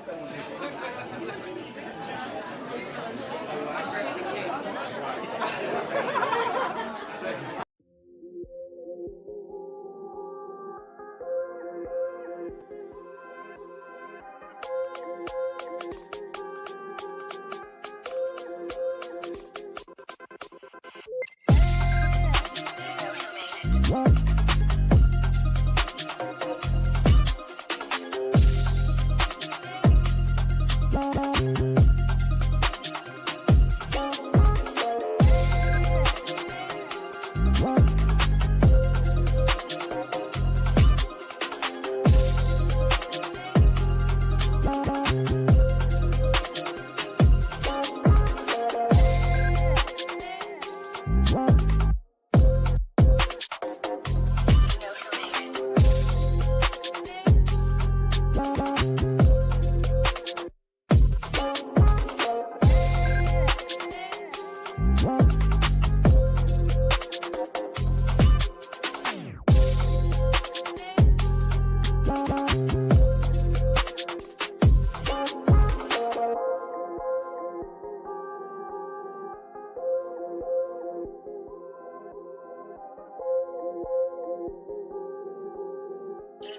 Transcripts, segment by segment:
You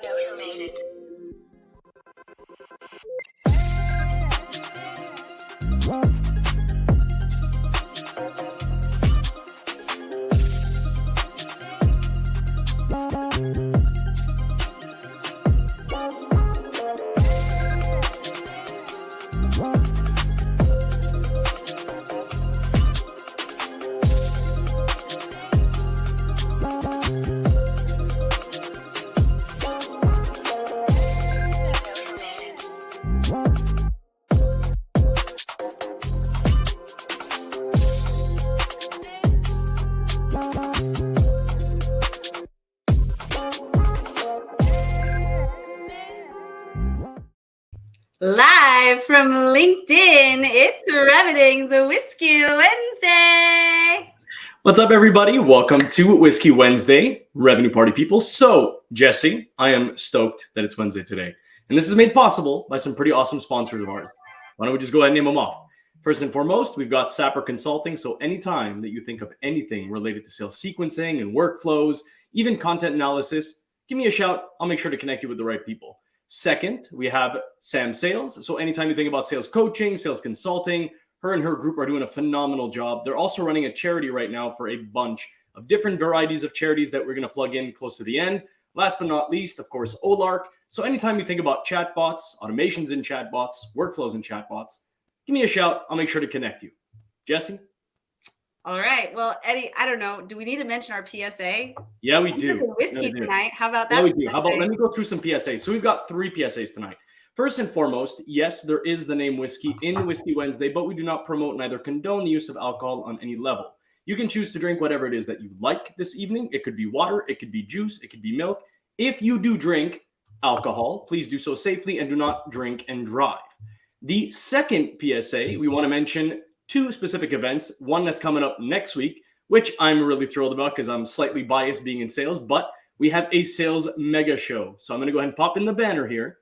know who made it. Live from LinkedIn, it's Reveting's Whiskey Wednesday. What's up, everybody? Welcome to Whiskey Wednesday, Revenue Party people. So, Jesse, I am stoked that it's Wednesday today. And this is made possible by some pretty awesome sponsors of ours. Why don't we just go ahead and name them off? First and foremost, we've got Sapper Consulting. So anytime that you think of anything related to sales sequencing and workflows, even content analysis, give me a shout. I'll make sure to connect you with the right people. Second, we have Sam Sales. So anytime you think about sales coaching, sales consulting, her and her group are doing a phenomenal job. They're also running a charity right now for a bunch of different varieties of charities that we're going to plug in close to the end. Last but not least, of course, Olark. So anytime you think about chatbots, automations in chatbots, workflows in chatbots, give me a shout. I'll make sure to connect you. Jesse? All right. Well, Eddie, I don't know. Do we need to mention our PSA? Yeah, we do. Whiskey tonight. How about that? Yeah, we do. How about, let me go through some PSAs. So we've got 3 PSAs tonight. First and foremost, yes, there is the name whiskey in Whiskey Wednesday, but we do not promote neither condone the use of alcohol on any level. You can choose to drink whatever it is that you like this evening. It could be water, it could be juice, it could be milk. If you do drink alcohol, please do so safely and do not drink and drive. The second PSA, we want to mention 2 specific events. One that's coming up next week, which I'm really thrilled about because I'm slightly biased being in sales, but we have a sales mega show. So I'm going to go ahead and pop in the banner here.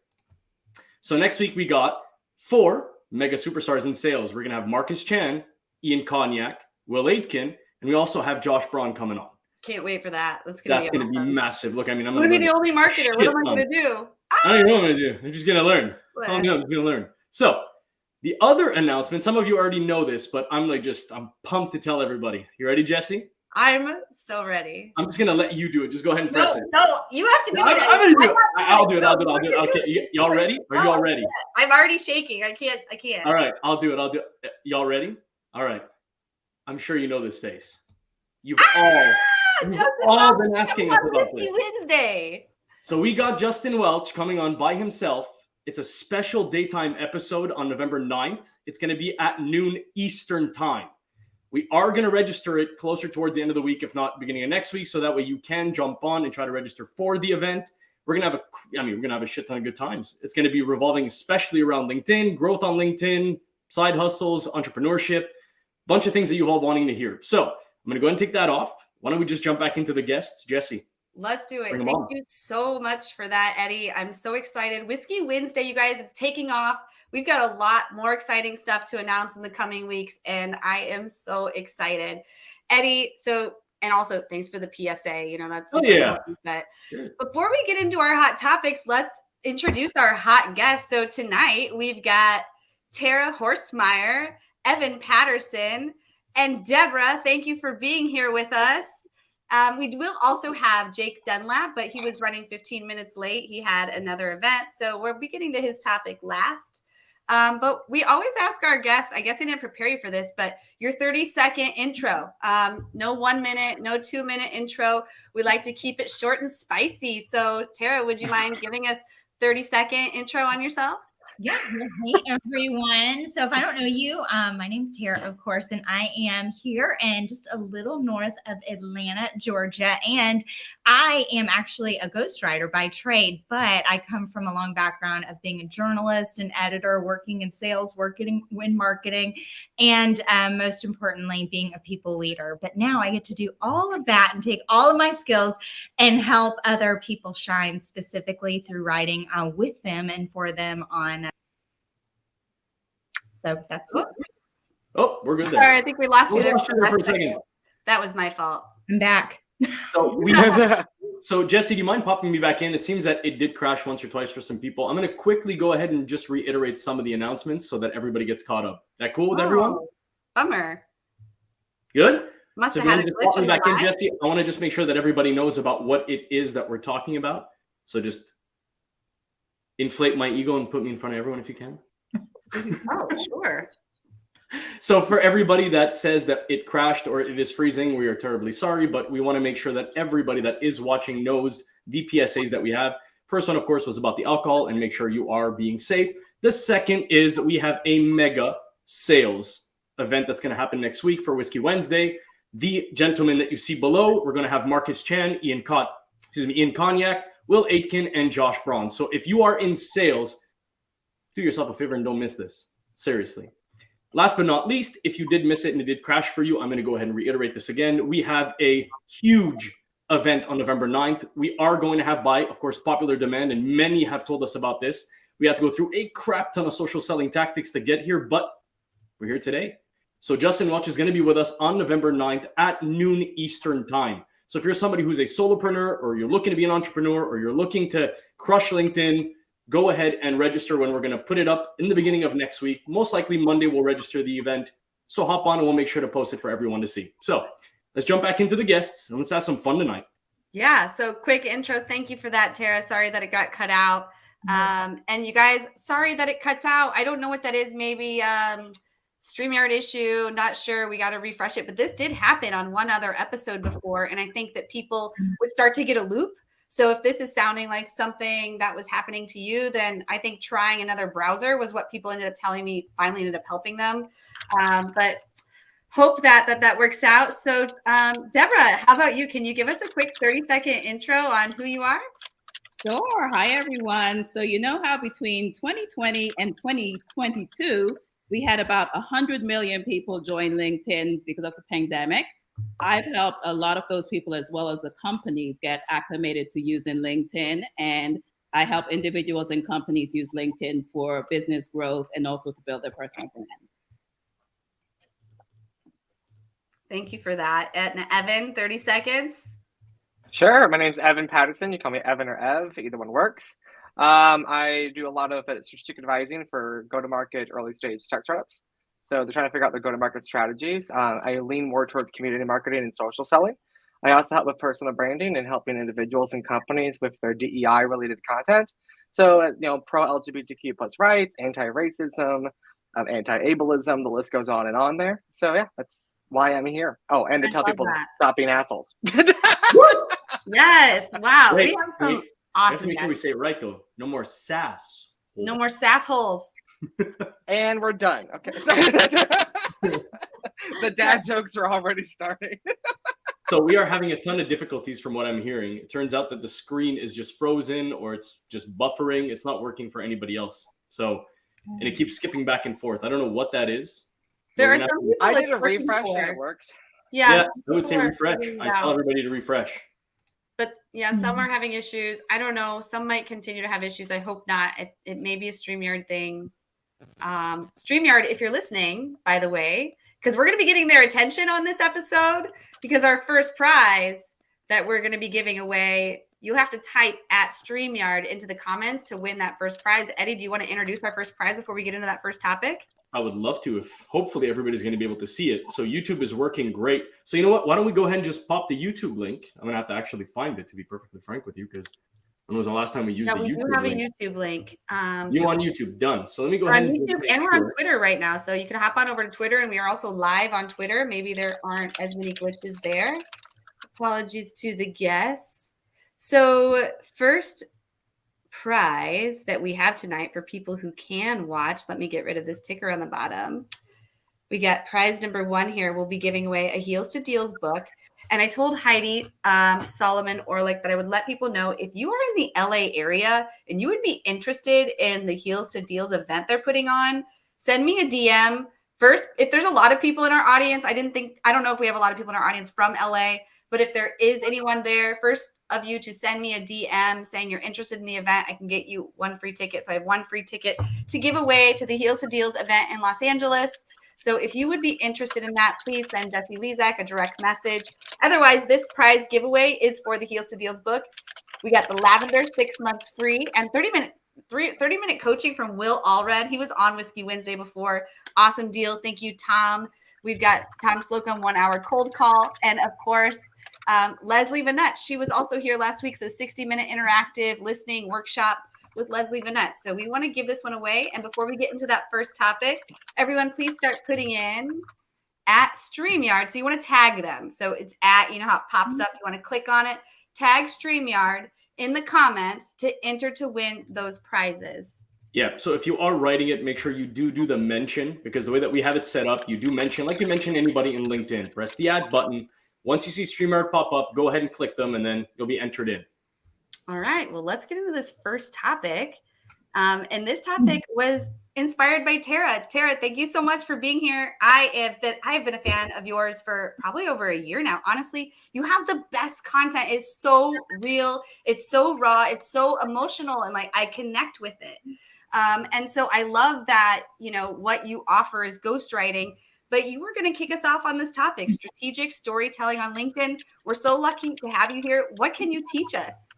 So next week we got 4 mega superstars in sales. We're going to have Marcus Chan, Ian Cognac, Will Aitken, and we also have Josh Braun coming on. Can't wait for that. That's going to be massive. Look, I mean, I'm going to be the only marketer. What am I going to do? I don't know what I'm going to do. I'm just going to learn. That's all I'm going to learn. So the other announcement, some of you already know this, but I'm pumped to tell everybody. You ready, Jesse? I'm so ready. I'm just going to let you do it. Just go ahead and press it. No, you have to do it. I'm going to do it. I'll do it. Okay, y'all ready? Are you all ready? I'm already shaking. I can't. All right, I'll do it. Y'all ready? All right. I'm sure you know this face. You've all been asking us about this. Wednesday. So we got Justin Welch coming on by himself. It's a special daytime episode on November 9th. It's going to be at noon Eastern time. We are going to register it closer towards the end of the week, if not beginning of next week. So that way you can jump on and try to register for the event. We're going to have a shit ton of good times. It's going to be revolving especially around LinkedIn, growth on LinkedIn, side hustles, entrepreneurship, bunch of things that you've all wanting to hear. So I'm going to go ahead and take that off. Why don't we just jump back into the guests? Jesse, Let's do it. Bring 'em Thank on. you so much for that, Eddie. I'm so excited. Whiskey Wednesday, you guys, it's taking off. We've got a lot more exciting stuff to announce in the coming weeks, and I am so excited. Eddie, and also thanks for the PSA. You know, that's super important. But before we get into our hot topics, let's introduce our hot guests. So tonight we've got Tara Horstmeyer, Evan Patterson, and Deborah. Thank you for being here with us. We will also have Jake Dunlap, but he was running 15 minutes late. He had another event, so we'll be getting to his topic last. But we always ask our guests, I guess I didn't prepare you for this, but your 30-second intro. No 1 minute, no 2 minute intro. We like to keep it short and spicy. So Tara, would you mind giving us 30-second intro on yourself? Yeah. Hey, everyone. So if I don't know you, my name's Tara, of course, and I am here and just a little north of Atlanta, Georgia. And I am actually a ghostwriter by trade, but I come from a long background of being a journalist, an editor, working in sales, working in marketing, and most importantly, being a people leader. But now I get to do all of that and take all of my skills and help other people shine, specifically through writing with them and for them on. So that's it. Oh, we're good there. Sorry, I think we lost you there for a second. That was my fault. I'm back. So Jesse, do you mind popping me back in? It seems that it did crash once or twice for some people. I'm going to quickly go ahead and just reiterate some of the announcements so that everybody gets caught up. That cool with everyone? Bummer. Good? Must So have had a just glitch pop me in back the in, line. Jesse. I want to just make sure that everybody knows about what it is that we're talking about. So just inflate my ego and put me in front of everyone if you can. Oh, sure. So for everybody that says that it crashed or it is freezing, we are terribly sorry, but we want to make sure that everybody that is watching knows the PSAs that we have. First one, of course, was about the alcohol and make sure you are being safe. The second is we have a mega sales event that's going to happen next week for Whiskey Wednesday. The gentlemen that you see below, we're going to have Marcus Chan, Ian Cognac, Will Aitken, and Josh Braun. So if you are in sales, do yourself a favor and don't miss this. Seriously. Last but not least, if you did miss it and it did crash for you, I'm going to go ahead and reiterate this again. We have a huge event on November 9th. We are going to have, by, of course, popular demand, and many have told us about this. We have to go through a crap ton of social selling tactics to get here, but we're here today. So Justin Welch is going to be with us on November 9th at noon Eastern time. So if you're somebody who's a solopreneur, or you're looking to be an entrepreneur, or you're looking to crush LinkedIn, go ahead and register when we're going to put it up in the beginning of next week. Most likely Monday we'll register the event. So hop on and we'll make sure to post it for everyone to see. So let's jump back into the guests and let's have some fun tonight. Yeah. So quick intros. Thank you for that, Tara. Sorry that it got cut out. And you guys, sorry that it cuts out. I don't know what that is. Maybe StreamYard issue. Not sure. We got to refresh it. But this did happen on one other episode before. And I think that people would start to get a loop. So if this is sounding like something that was happening to you, then I think trying another browser was what people ended up telling me, finally ended up helping them. But hope that works out. So Deborah, how about you? Can you give us a quick 30-second intro on who you are? Sure. Hi, everyone. So you know how between 2020 and 2022, we had about 100 million people join LinkedIn because of the pandemic. I've helped a lot of those people as well as the companies get acclimated to using LinkedIn. And I help individuals and companies use LinkedIn for business growth and also to build their personal brand. Thank you for that. And Evan, 30 seconds. Sure. My name's Evan Patterson. You call me Evan or Ev. Either one works. I do a lot of strategic advising for go-to-market early stage tech startups. So they're trying to figure out their go-to-market strategies. I lean more towards community marketing and social selling. I also help with personal branding and helping individuals and companies with their DEI-related content. So, pro-LGBTQ plus rights, anti-racism, anti-ableism, the list goes on and on there. So, yeah, that's why I'm here. Oh, and to tell people to stop being assholes. Yes. Wow. Wait, we have some awesome make sure we say it right, though. No more sass. No more sass holes. And we're done. Okay. The dad jokes are already starting. So we are having a ton of difficulties from what I'm hearing. It turns out that the screen is just frozen or it's just buffering. It's not working for anybody else. So, and it keeps skipping back and forth. I don't know what that is. There are some people I did a refresh and it worked. Yeah, I would say refresh. I tell everybody to refresh. But Yeah, some are having issues. I don't know. Some might continue to have issues. I hope not. It may be a StreamYard thing. StreamYard, if you're listening, by the way, because we're going to be getting their attention on this episode, because our first prize that we're going to be giving away, you'll have to type at StreamYard into the comments to win that first prize. Eddie, do you want to introduce our first prize before we get into that first topic? I would love to, if hopefully everybody's going to be able to see it. So YouTube is working great. So you know what? Why don't we go ahead and just pop the YouTube link? I'm going to have to actually find it, to be perfectly frank with you, because when was the last time we used the YouTube link? Yeah, we do have a YouTube link. You on YouTube, done. So let me go ahead and YouTube, and we're on Twitter right now. So you can hop on over to Twitter, and we are also live on Twitter. Maybe there aren't as many glitches there. Apologies to the guests. So first prize that we have tonight for people who can watch, let me get rid of this ticker on the bottom. We got prize number 1 here. We'll be giving away a Heels to Deals book. And I told Heidi Solomon Orlick that I would let people know, if you are in the LA area and you would be interested in the Heels to Deals event they're putting on, send me a DM. First, if there's a lot of people in our audience, I don't know if we have a lot of people in our audience from LA, but if there is anyone there, first of you to send me a DM saying you're interested in the event, I can get you 1 free ticket. So I have 1 free ticket to give away to the Heels to Deals event in Los Angeles. So if you would be interested in that, please send Jesse Lezak a direct message. Otherwise, this prize giveaway is for the Heels to Deals book. We got the Lavender 6 months free and 30-minute coaching from Will Allred. He was on Whiskey Wednesday before. Awesome deal. Thank you, Tom. We've got Tom Slocum 1 hour cold call. And of course, Leslie Vanette. She was also here last week. So 60-minute interactive listening workshop with Leslie Vanette. So we want to give this one away. And before we get into that first topic, everyone please start putting in at StreamYard. So you want to tag them. So it's at, you know how it pops up. You want to click on it, tag StreamYard in the comments to enter to win those prizes. Yeah, so if you are writing it, make sure you do the mention, because the way that we have it set up, you do mention, like you mention anybody in LinkedIn. Press the add button. Once you see StreamYard pop up, go ahead and click them, and then you'll be entered in. All right, well, let's get into this first topic. And this topic was inspired by Tara. Tara, thank you so much for being here. I have been a fan of yours for probably over a year now. Honestly, you have the best content. It's so real. It's so raw. It's so emotional. And like, I connect with it. And so I love that, you know, what you offer is ghostwriting, but you were going to kick us off on this topic, strategic storytelling on LinkedIn. We're so lucky to have you here. What can you teach us?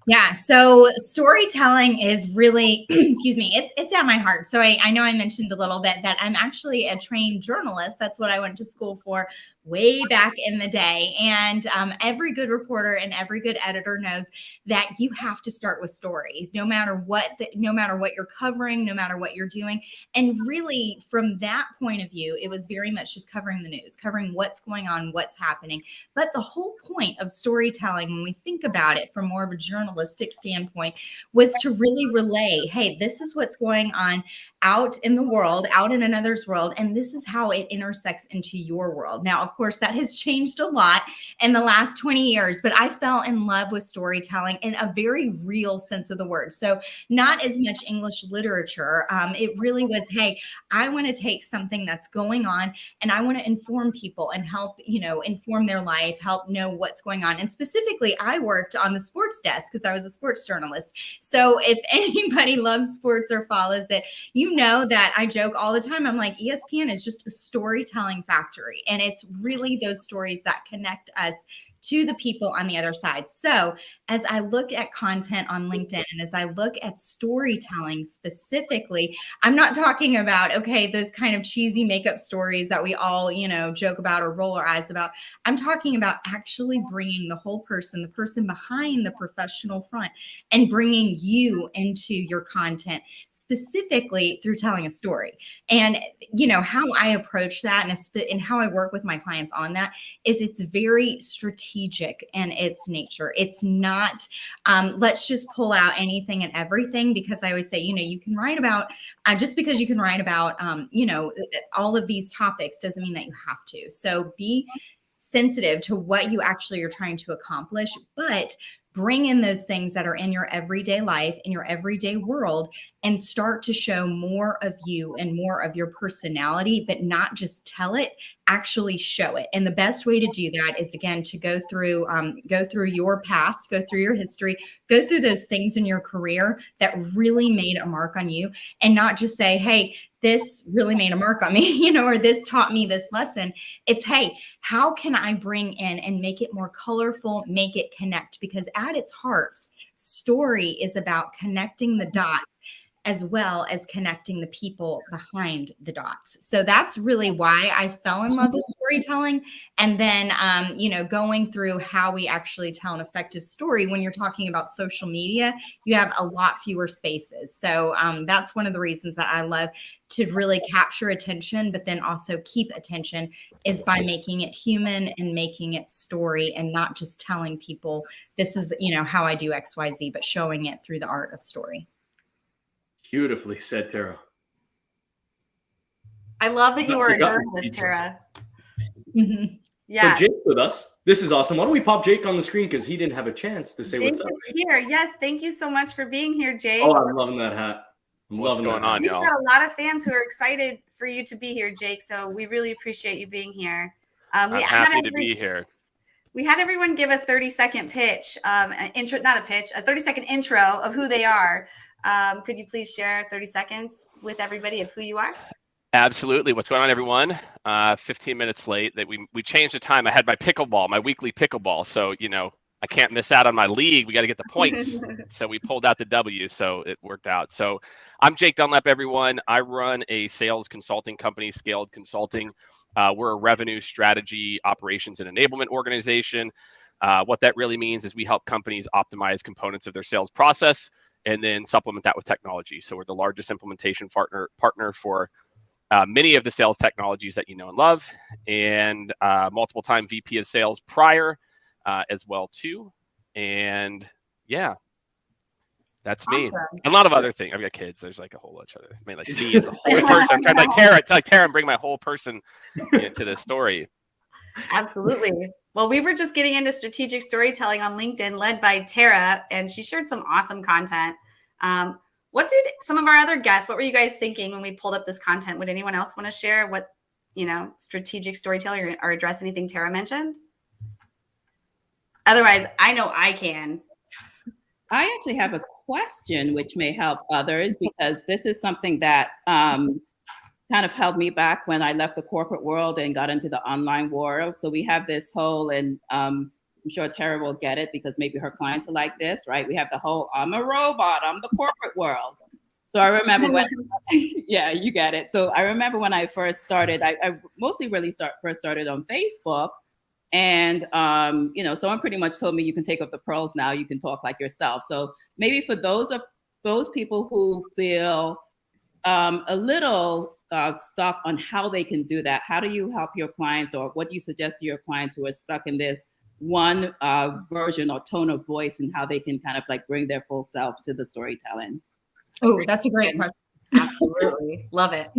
Yeah, so storytelling is really, excuse me, it's at my heart. So I know I mentioned a little bit that I'm actually a trained journalist. That's what I went to school for way back in the day. And every good reporter and every good editor knows that you have to start with stories, no matter what you're covering, no matter what you're doing. And really, from that point of view, it was very much just covering the news, covering what's going on, what's happening. But the whole point of storytelling, when we think about it from more of a journalistic standpoint, was to really relay, hey, this is what's going on out in the world, out in another's world, and this is how it intersects into your world. Now, of course, that has changed a lot in the last 20 years, but I fell in love with storytelling in a very real sense of the word. So not as much English literature. It really was, hey, I want to take something that's going on and I want to inform people and help, inform their life, help know what's going on. And specifically, I worked on the sports desk because I was a sports journalist. So if anybody loves sports or follows it, you know that I joke all the time. I'm like, ESPN is just a storytelling factory. And it's really those stories that connect us to the people on the other side. So as I look at content on LinkedIn and as I look at storytelling specifically, I'm not talking about, okay, those kind of cheesy makeup stories that we all, joke about or roll our eyes about. I'm talking about actually bringing the whole person, the person behind the professional front, and bringing you into your content specifically through telling a story. And, how I approach that and how I work with my clients on that is it's very strategic in its nature. It's not, let's just pull out anything and everything, because I always say, you can write about, just because you can write about, all of these topics doesn't mean that you have to. So be sensitive to what you actually are trying to accomplish, but bring in those things that are in your everyday life, in your everyday world, and start to show more of you and more of your personality, but not just tell it, actually show it. And the best way to do that is, again, to go through your past, go through your history, go through those things in your career that really made a mark on you, and not just say, hey, this really made a mark on me, or this taught me this lesson. It's, hey, how can I bring in and make it more colorful, make it connect? Because at its heart, story is about connecting the dots as well as connecting the people behind the dots. So that's really why I fell in love with storytelling. And then, going through how we actually tell an effective story. When you're talking about social media, you have a lot fewer spaces. So that's one of the reasons that I love to really capture attention, but then also keep attention, is by making it human and making it story, and not just telling people this is, how I do XYZ, but showing it through the art of story. Beautifully said, Tara. I love that you are a journalist, Tara. Mm-hmm. Yeah. So Jake's with us. This is awesome. Why don't we pop Jake on the screen, because he didn't have a chance to say Jake what's up. is here. Yes, thank you so much for being here, Jake. Oh, I'm loving that hat. What's going on, We've y'all? got a lot of fans who are excited for you to be here, Jake. So we really appreciate you being here. I'm happy to be here. We had everyone give a 30-second pitch, a 30-second intro of who they are. Could you please share 30 seconds with everybody of who you are? Absolutely. What's going on, everyone? 15 minutes late. That we changed the time. I had my weekly pickleball. So, I can't miss out on my league. We got to get the points. So we pulled out the W. So it worked out. So I'm Jake Dunlap, everyone. I run a sales consulting company, Scaled Consulting. We're a revenue strategy, operations, and enablement organization. What that really means is we help companies optimize components of their sales process and then supplement that with technology. So we're the largest implementation partner for many of the sales technologies that you know and love, and multiple time VP of sales prior as well too. And yeah, that's me. Awesome. A lot of other things. I've got kids. There's like a whole bunch of other. I mean, like me as a whole person. I'm trying like Tara and bring my whole person into this story. Absolutely. Well, we were just getting into strategic storytelling on LinkedIn, led by Tara, and she shared some awesome content. What did some of our other guests, what were you guys thinking when we pulled up this content? Would anyone else want to share what, strategic storytelling, or address anything Tara mentioned? Otherwise, I know I can. I actually have a question which may help others, because this is something that kind of held me back when I left the corporate world and got into the online world. So we have this whole, and I'm sure Tara will get it because maybe her clients are like this, right? We have the whole, I'm a robot, I'm the corporate world. So I remember when, yeah, you get it. So I remember when I first started, I mostly really first started on Facebook. And, someone pretty much told me, you can take off the pearls now, you can talk like yourself. So maybe for those people who feel a little stuck on how they can do that, how do you help your clients, or what do you suggest to your clients who are stuck in this one version or tone of voice, and how they can kind of like bring their full self to the storytelling? Oh, that's a great question. Absolutely. Love it.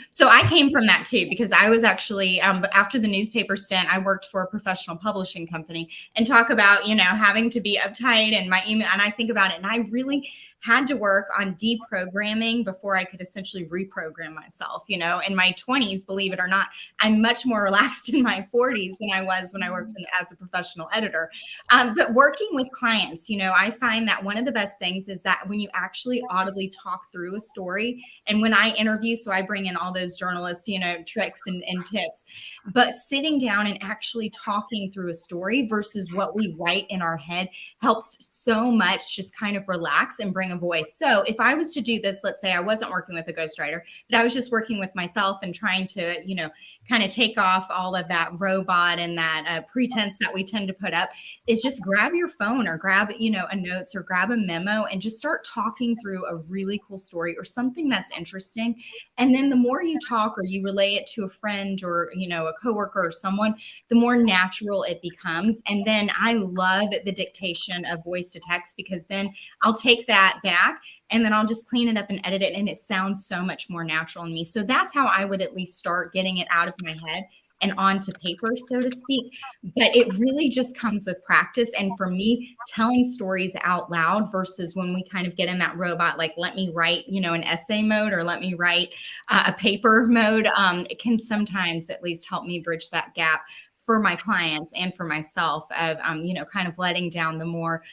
So I came from that too, because I was actually, after the newspaper stint, I worked for a professional publishing company, and talk about, having to be uptight and my email. And I think about it, and I really had to work on deprogramming before I could essentially reprogram myself. In my 20s, believe it or not, I'm much more relaxed in my 40s than I was when I worked as a professional editor. But working with clients, I find that one of the best things is that when you actually audibly talk through a story, and when I interview, so I bring in all those journalists, tricks and tips, but sitting down and actually talking through a story versus what we write in our head helps so much just kind of relax and bring a voice. So if I was to do this, let's say I wasn't working with a ghostwriter, but I was just working with myself and trying to, kind of take off all of that robot and that pretense that we tend to put up, is just grab your phone or grab, a notes or grab a memo and just start talking through a really cool story or something that's interesting. And then the more you talk or you relay it to a friend or, a coworker or someone, the more natural it becomes. And then I love the dictation of voice to text, because then I'll take that back and then I'll just clean it up and edit it, and it sounds so much more natural in me. So that's how I would at least start getting it out of my head. and onto paper, so to speak. But it really just comes with practice. And for me, telling stories out loud versus when we kind of get in that robot, like, let me write, an essay mode, or let me write a paper mode, it can sometimes at least help me bridge that gap for my clients and for myself of, kind of letting down the more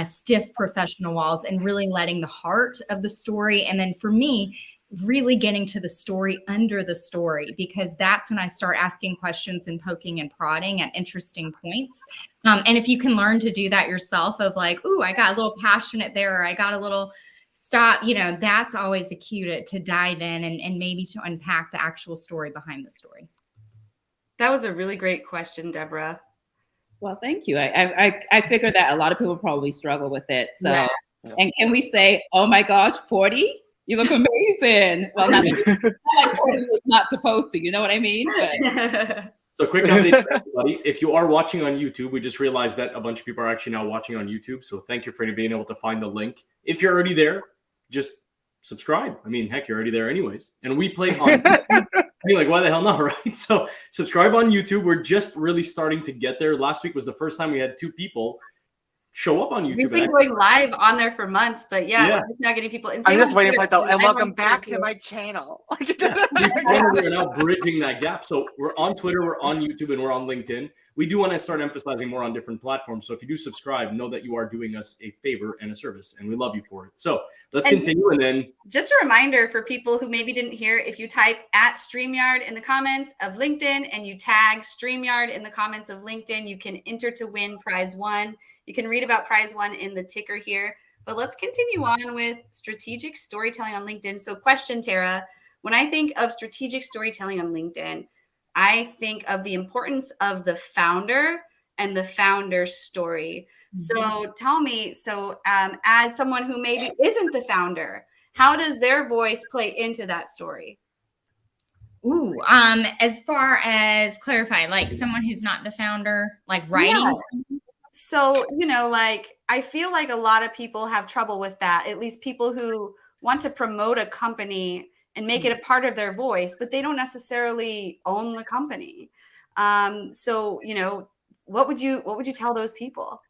stiff professional walls and really letting the heart of the story. And then for me, really getting to the story under the story, because that's when I start asking questions and poking and prodding at interesting points. And if you can learn to do that yourself of like, ooh, I got a little passionate there, or I got a little stop, that's always a cue to dive in and maybe to unpack the actual story behind the story. That was a really great question, Deborah. Well, thank you. I figured that a lot of people probably struggle with it. So, Yes. And can we say, oh my gosh, 40? You look amazing. Well, not like 40 is not supposed to, you know what I mean? But. So quick update for everybody. If you are watching on YouTube, we just realized that a bunch of people are actually now watching on YouTube. So thank you for being able to find the link. If you're already there, just subscribe. I mean, heck, you're already there anyways. And we play on you're like, why the hell not, right? So subscribe on YouTube. We're just really starting to get there. Last week was the first time we had 2 people show up on YouTube. We've been going live on there for months, but yeah, we're just not getting people. I'm just waiting for like, and welcome back to my channel. We're now bridging that gap. So we're on Twitter, we're on YouTube, and we're on LinkedIn. We do want to start emphasizing more on different platforms. So if you do subscribe, know that you are doing us a favor and a service, and we love you for it. So let's continue. And then just a reminder for people who maybe didn't hear, if you type at StreamYard in the comments of LinkedIn and you tag StreamYard in the comments of LinkedIn, you can enter to win prize 1. You can read about prize 1 in the ticker here. But let's continue on with strategic storytelling on LinkedIn. So question, Tara, when I think of strategic storytelling on LinkedIn, I think of the importance of the founder and the founder's story. So tell me, as someone who maybe isn't the founder, how does their voice play into that story? Ooh, as far as clarify, like someone who's not the founder, like writing. Yeah. So, I feel like a lot of people have trouble with that, at least people who want to promote a company and make it a part of their voice, but they don't necessarily own the company. So, what would you tell those people?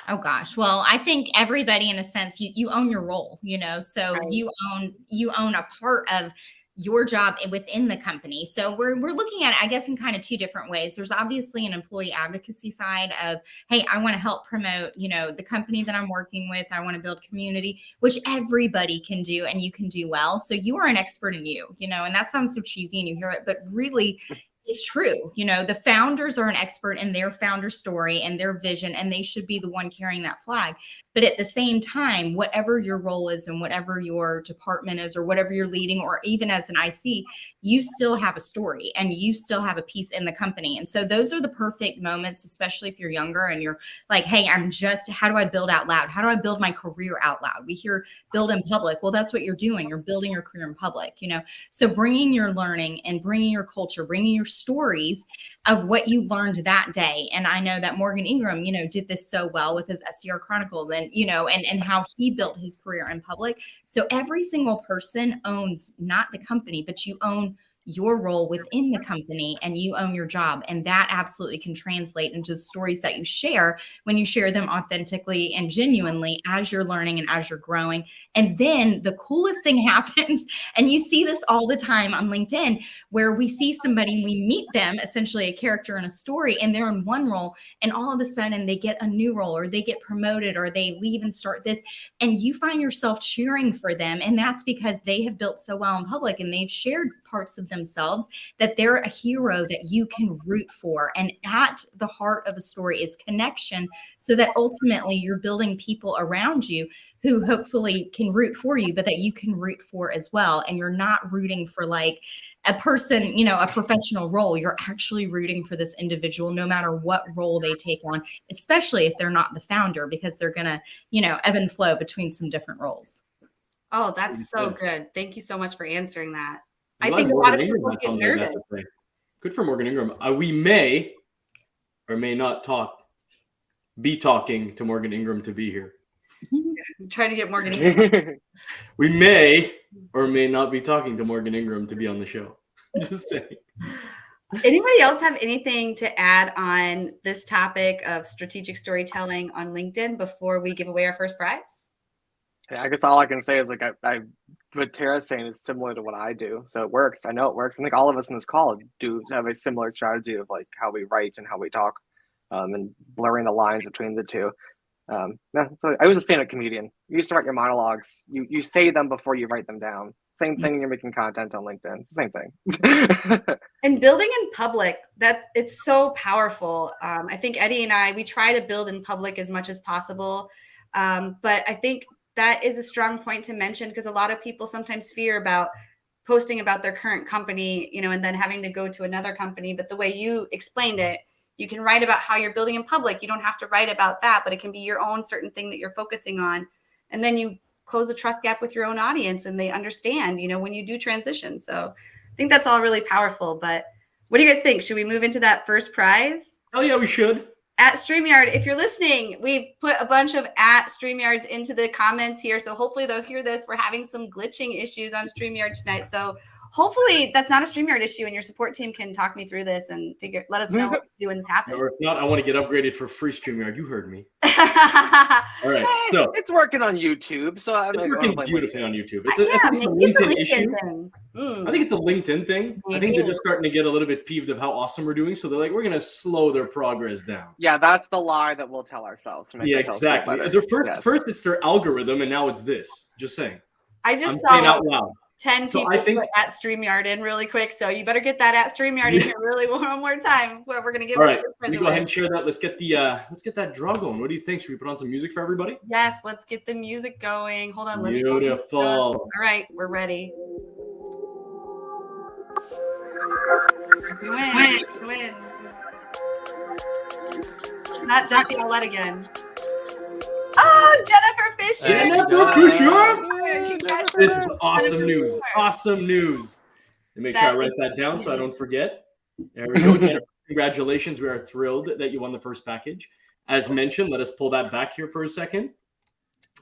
Oh gosh. Well, I think everybody, in a sense, you own your role, so right. you own a part of your job within the company. So we're looking at it, I guess, in kind of 2 different ways. There's obviously an employee advocacy side of, hey, I want to help promote, the company that I'm working with. I want to build community, which everybody can do and you can do well. So you are an expert in you, and that sounds so cheesy and you hear it, but really it's true. The founders are an expert in their founder story and their vision, and they should be the one carrying that flag. But at the same time, whatever your role is and whatever your department is or whatever you're leading, or even as an IC, you still have a story and you still have a piece in the company. And so those are the perfect moments, especially if you're younger and you're like, hey, how do I build out loud? How do I build my career out loud? We hear build in public. Well, that's what you're doing. You're building your career in public, So bringing your learning and bringing your culture, bringing your stories of what you learned that day. And I know that Morgan Ingram, did this so well with his SDR Chronicle and how he built his career in public. So every single person owns not the company, but you own your role within the company and you own your job. And that absolutely can translate into the stories that you share when you share them authentically and genuinely as you're learning and as you're growing. And then the coolest thing happens, and you see this all the time on LinkedIn, where we see somebody and we meet them, essentially a character in a story, and they're in one role, and all of a sudden they get a new role or they get promoted or they leave and start this, and you find yourself cheering for them. And that's because they have built so well in public and they've shared parts of themselves that they're a hero that you can root for. And at the heart of a story is connection, so that ultimately you're building people around you who hopefully can root for you, but that you can root for as well. And you're not rooting for like a person, a professional role. You're actually rooting for this individual, no matter what role they take on, especially if they're not the founder, because they're going to, ebb and flow between some different roles. Oh, that's so good. Thank you so much for answering that. I think a lot of people get nervous. Good for Morgan Ingram. We may or may not be talking to Morgan Ingram to be here. I'm trying to get Morgan Ingram. We may or may not be talking to Morgan Ingram to be on the show. Just saying. Anybody else have anything to add on this topic of strategic storytelling on LinkedIn before we give away our first prize? Yeah, I guess all I can say is like what Tara's saying is similar to what I do, so it works. I know it works. I think all of us in this call do have a similar strategy of like how we write and how we talk, and blurring the lines between the two. Yeah, so I was a stand-up comedian. You used to write your monologues. You say them before you write them down. Same thing. You're making content on LinkedIn. It's the same thing. And building in public, that it's so powerful. I think Eddie and I, we try to build in public as much as possible. But I think that is a strong point to mention because a lot of people sometimes fear about posting about their current company, and then having to go to another company. But the way you explained it, you can write about how you're building in public. You don't have to write about that, but it can be your own certain thing that you're focusing on. And then you close the trust gap with your own audience and they understand, when you do transition. So I think that's all really powerful. But what do you guys think? Should we move into that first prize? Oh yeah, we should. At StreamYard, if you're listening, we put a bunch of at StreamYards into the comments here. So hopefully they'll hear this. We're having some glitching issues on StreamYard tonight. So hopefully that's not a StreamYard issue and your support team can talk me through this and let us know what to do when this happens. Or if not, I want to get upgraded for free StreamYard. You heard me. All right. So it's working on YouTube. So it's working beautifully on YouTube. I think it's a maybe LinkedIn issue. I think it's a LinkedIn thing. Maybe. I think they're just starting to get a little bit peeved of how awesome we're doing. So they're like, we're going to slow their progress down. Yeah, that's the lie that we'll tell ourselves. To make Exactly. First it's their algorithm, and now it's this. Just saying. I just I'm saw out loud. 10 people put at StreamYard in really quick. So you better get that at StreamYard in here really one more time. We're going to give All right, let me go ahead and share that. Let's get that draw going. What do you think? Should we put on some music for everybody? Yes, let's get the music going. Hold on. Beautiful. All right, we're ready. Win. Not Jesse Olet again. Oh, Jennifer Fisher. Jennifer Fisher. This is awesome news. Awesome news. And make sure I write that down so I don't forget. There we go, Jennifer. Congratulations. We are thrilled that you won the first package. As mentioned, let us pull that back here for a second.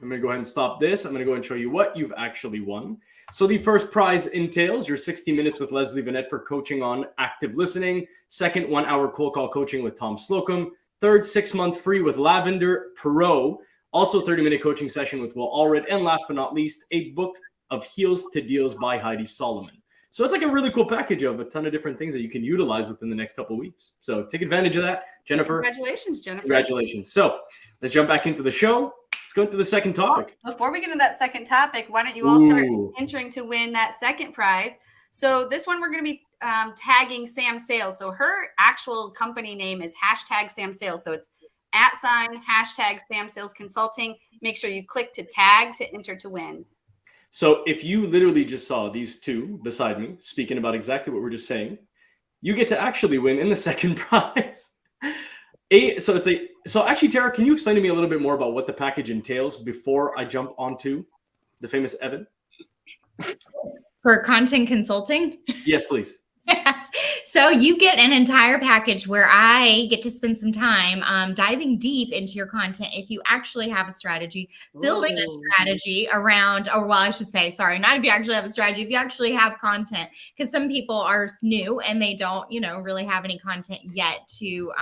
I'm going to go ahead and stop this. I'm going to go ahead and show you what you've actually won. So the first prize entails your 60 minutes with Leslie Vanette for coaching on active listening. Second, 1 hour cold call coaching with Tom Slocum. Third, 6-month free with Lavender Pro. Also 30-minute coaching session with Will Allred. And last but not least, a book of Heels to Deals by Heidi Solomon. So it's like a really cool package of a ton of different things that you can utilize within the next couple of weeks. So take advantage of that, Jennifer. Congratulations, Jennifer. Congratulations. So let's jump back into the show. Let's go into the second topic. Before we get into that second topic, why don't you all start entering to win that second prize? So this one we're going to be tagging Sam Sales. So her actual company name is #Sam Sales. So it's @ Sam Sales Consulting. Make sure you click to tag to enter to win. So if you literally just saw these two beside me speaking about exactly what we're just saying, you get to actually win in the second prize. So actually, Tara, can you explain to me a little bit more about what the package entails before I jump onto the famous Evan? For content consulting? Yes, please. Yes. So you get an entire package where I get to spend some time diving deep into your content. If you actually have a strategy, building a strategy around, or well, I should say, sorry, not if you actually have a strategy, if you actually have content, because some people are new and they don't, really have any content yet to,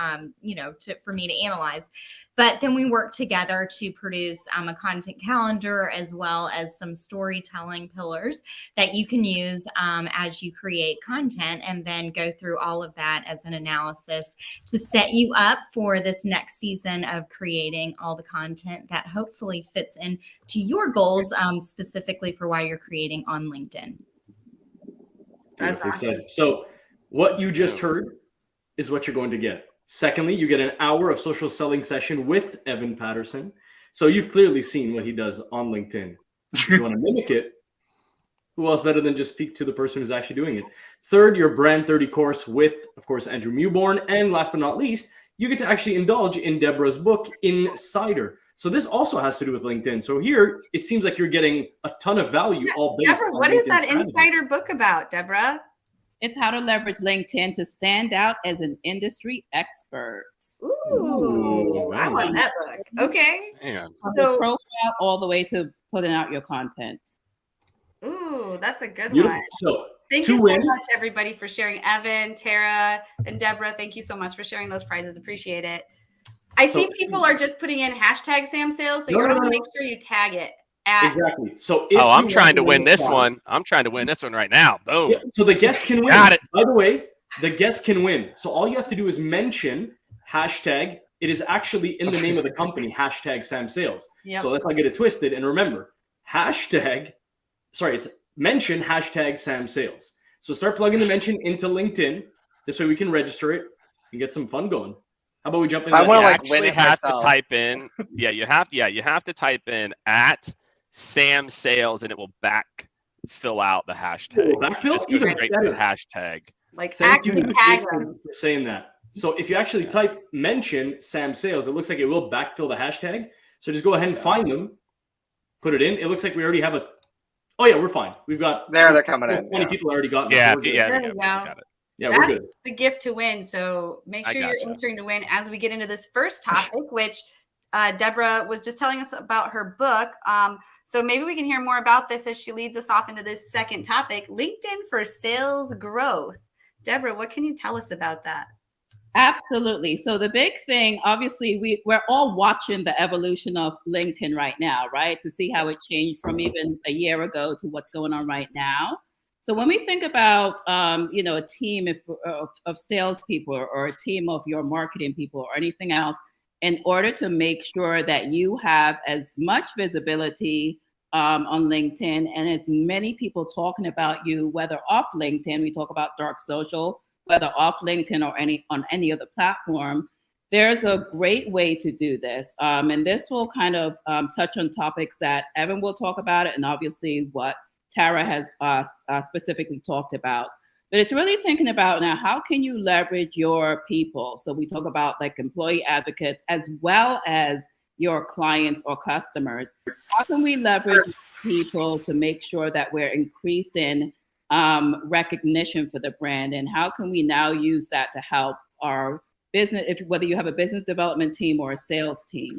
for me to analyze. But then we work together to produce a content calendar as well as some storytelling pillars that you can use as you create content, and then go through all of that as an analysis to set you up for this next season of creating all the content that hopefully fits into your goals, specifically for why you're creating on LinkedIn. That's awesome. So what you just heard is what you're going to get. Secondly, you get an hour of social selling session with Evan Patterson. So you've clearly seen what he does on LinkedIn. If you want to mimic it, who else better than just speak to the person who's actually doing it? Third, your Brand 30 course with, of course, Andrew Mewborn. And last but not least, you get to actually indulge in Deborah's book, Insider. So this also has to do with LinkedIn. So here, it seems like you're getting a ton of value all based Deborah, on what LinkedIn is that strategy. Insider book about, Deborah? It's how to leverage LinkedIn to stand out as an industry expert. Ooh, I want that book. Okay. Man. From the profile all the way to putting out your content. Ooh, that's a good Beautiful. one. So Thank to you so win. much, everybody, for sharing. Evan, Tara, and Deborah, thank you so much for sharing those prizes. Appreciate it. I So- see people are just putting in hashtag Sam Sales, so No, you're no, going to no, make sure you tag it at. Exactly. So if Oh, I'm you trying want to win the this prize- one. I'm trying to win this one right now. Boom. Yeah, so the guest can win. Got it. By the way, the guest can win. So all you have to do is mention hashtag. It is actually in the name of the company, hashtag Sam Sales. Yep. So let's not get it twisted. And remember, it's mention hashtag Sam Sales. So start plugging the mention into LinkedIn. This way we can register it and get some fun going. How about we jump into I that? wanna, You like, win actually it have myself. to type in. You have to type in at Sam Sales, and it will fill out the hashtag. Backfill? Just go Even straight to the better. hashtag. Like, Thank you actually tag them. for saying that. So if you actually type mention Sam Sales, it looks like it will backfill the hashtag. So just go ahead and find them, put it in. It looks like we already have a. Oh yeah, we're fine. We've got. They're coming in. 20 people already got. Yeah, So we're good. yeah, There we you got go. it. Yeah, That's we're good. the gift to win. So make I sure you're gotcha. entering to win as we get into this first topic, which Deborah was just telling us about her book. So maybe we can hear more about this as she leads us off into this second topic, LinkedIn for sales growth. Deborah, what can you tell us about that? Absolutely. So the big thing, obviously, we're all watching the evolution of LinkedIn right now, right? To see how it changed from even a year ago to what's going on right now. So when we think about, a team of salespeople or a team of your marketing people or anything else, in order to make sure that you have as much visibility on LinkedIn and as many people talking about you, whether off LinkedIn, we talk about dark social, whether off LinkedIn or on any other platform, there's a great way to do this. And this will kind of touch on topics that Evan will talk about it, and obviously what Tara has specifically talked about. But it's really thinking about now, how can you leverage your people? So we talk about like employee advocates as well as your clients or customers. How can we leverage people to make sure that we're increasing recognition for the brand? And how can we now use that to help our business, whether you have a business development team or a sales team?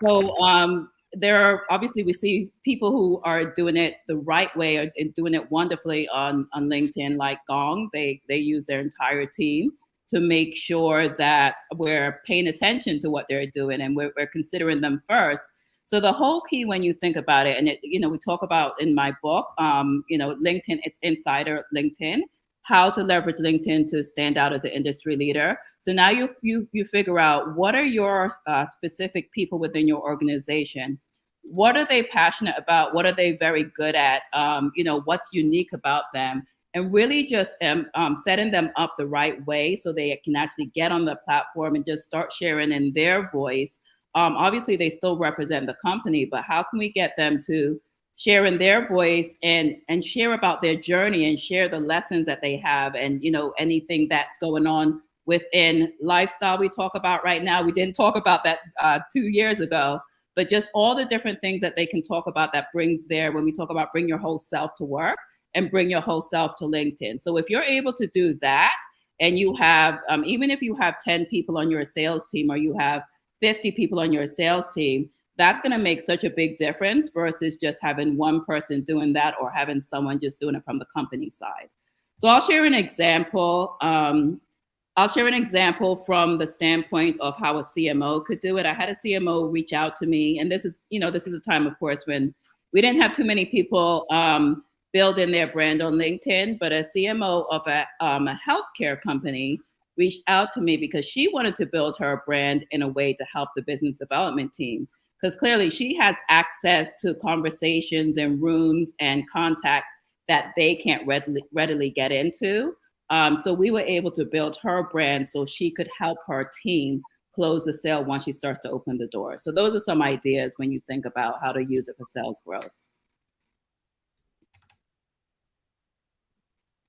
So there are, obviously, we see people who are doing it the right way and doing it wonderfully on LinkedIn, like Gong. They use their entire team to make sure that we're paying attention to what they're doing and we're considering them first. So the whole key when you think about it, and we talk about in my book, LinkedIn, it's Insider LinkedIn, how to leverage LinkedIn to stand out as an industry leader. So now you figure out what are your specific people within your organization. What are they passionate about? What are they very good at? What's unique about them? And really just setting them up the right way so they can actually get on the platform and just start sharing in their voice. Obviously, they still represent the company, but how can we get them to share in their voice and share about their journey and share the lessons that they have and, anything that's going on within lifestyle we talk about right now. We didn't talk about that 2 years ago, but just all the different things that they can talk about that brings when we talk about bring your whole self to work and bring your whole self to LinkedIn. So if you're able to do that and you have, even if you have 10 people on your sales team or you have 50 people on your sales team, that's going to make such a big difference versus just having one person doing that or having someone just doing it from the company side. So I'll share an example. I'll share an example from the standpoint of how a CMO could do it. I had a CMO reach out to me, and this is a time, of course, when we didn't have too many people building their brand on LinkedIn, but a CMO of a healthcare company reached out to me because she wanted to build her brand in a way to help the business development team. Because clearly she has access to conversations and rooms and contacts that they can't readily get into. So we were able to build her brand so she could help her team close the sale once she starts to open the door. So those are some ideas when you think about how to use it for sales growth.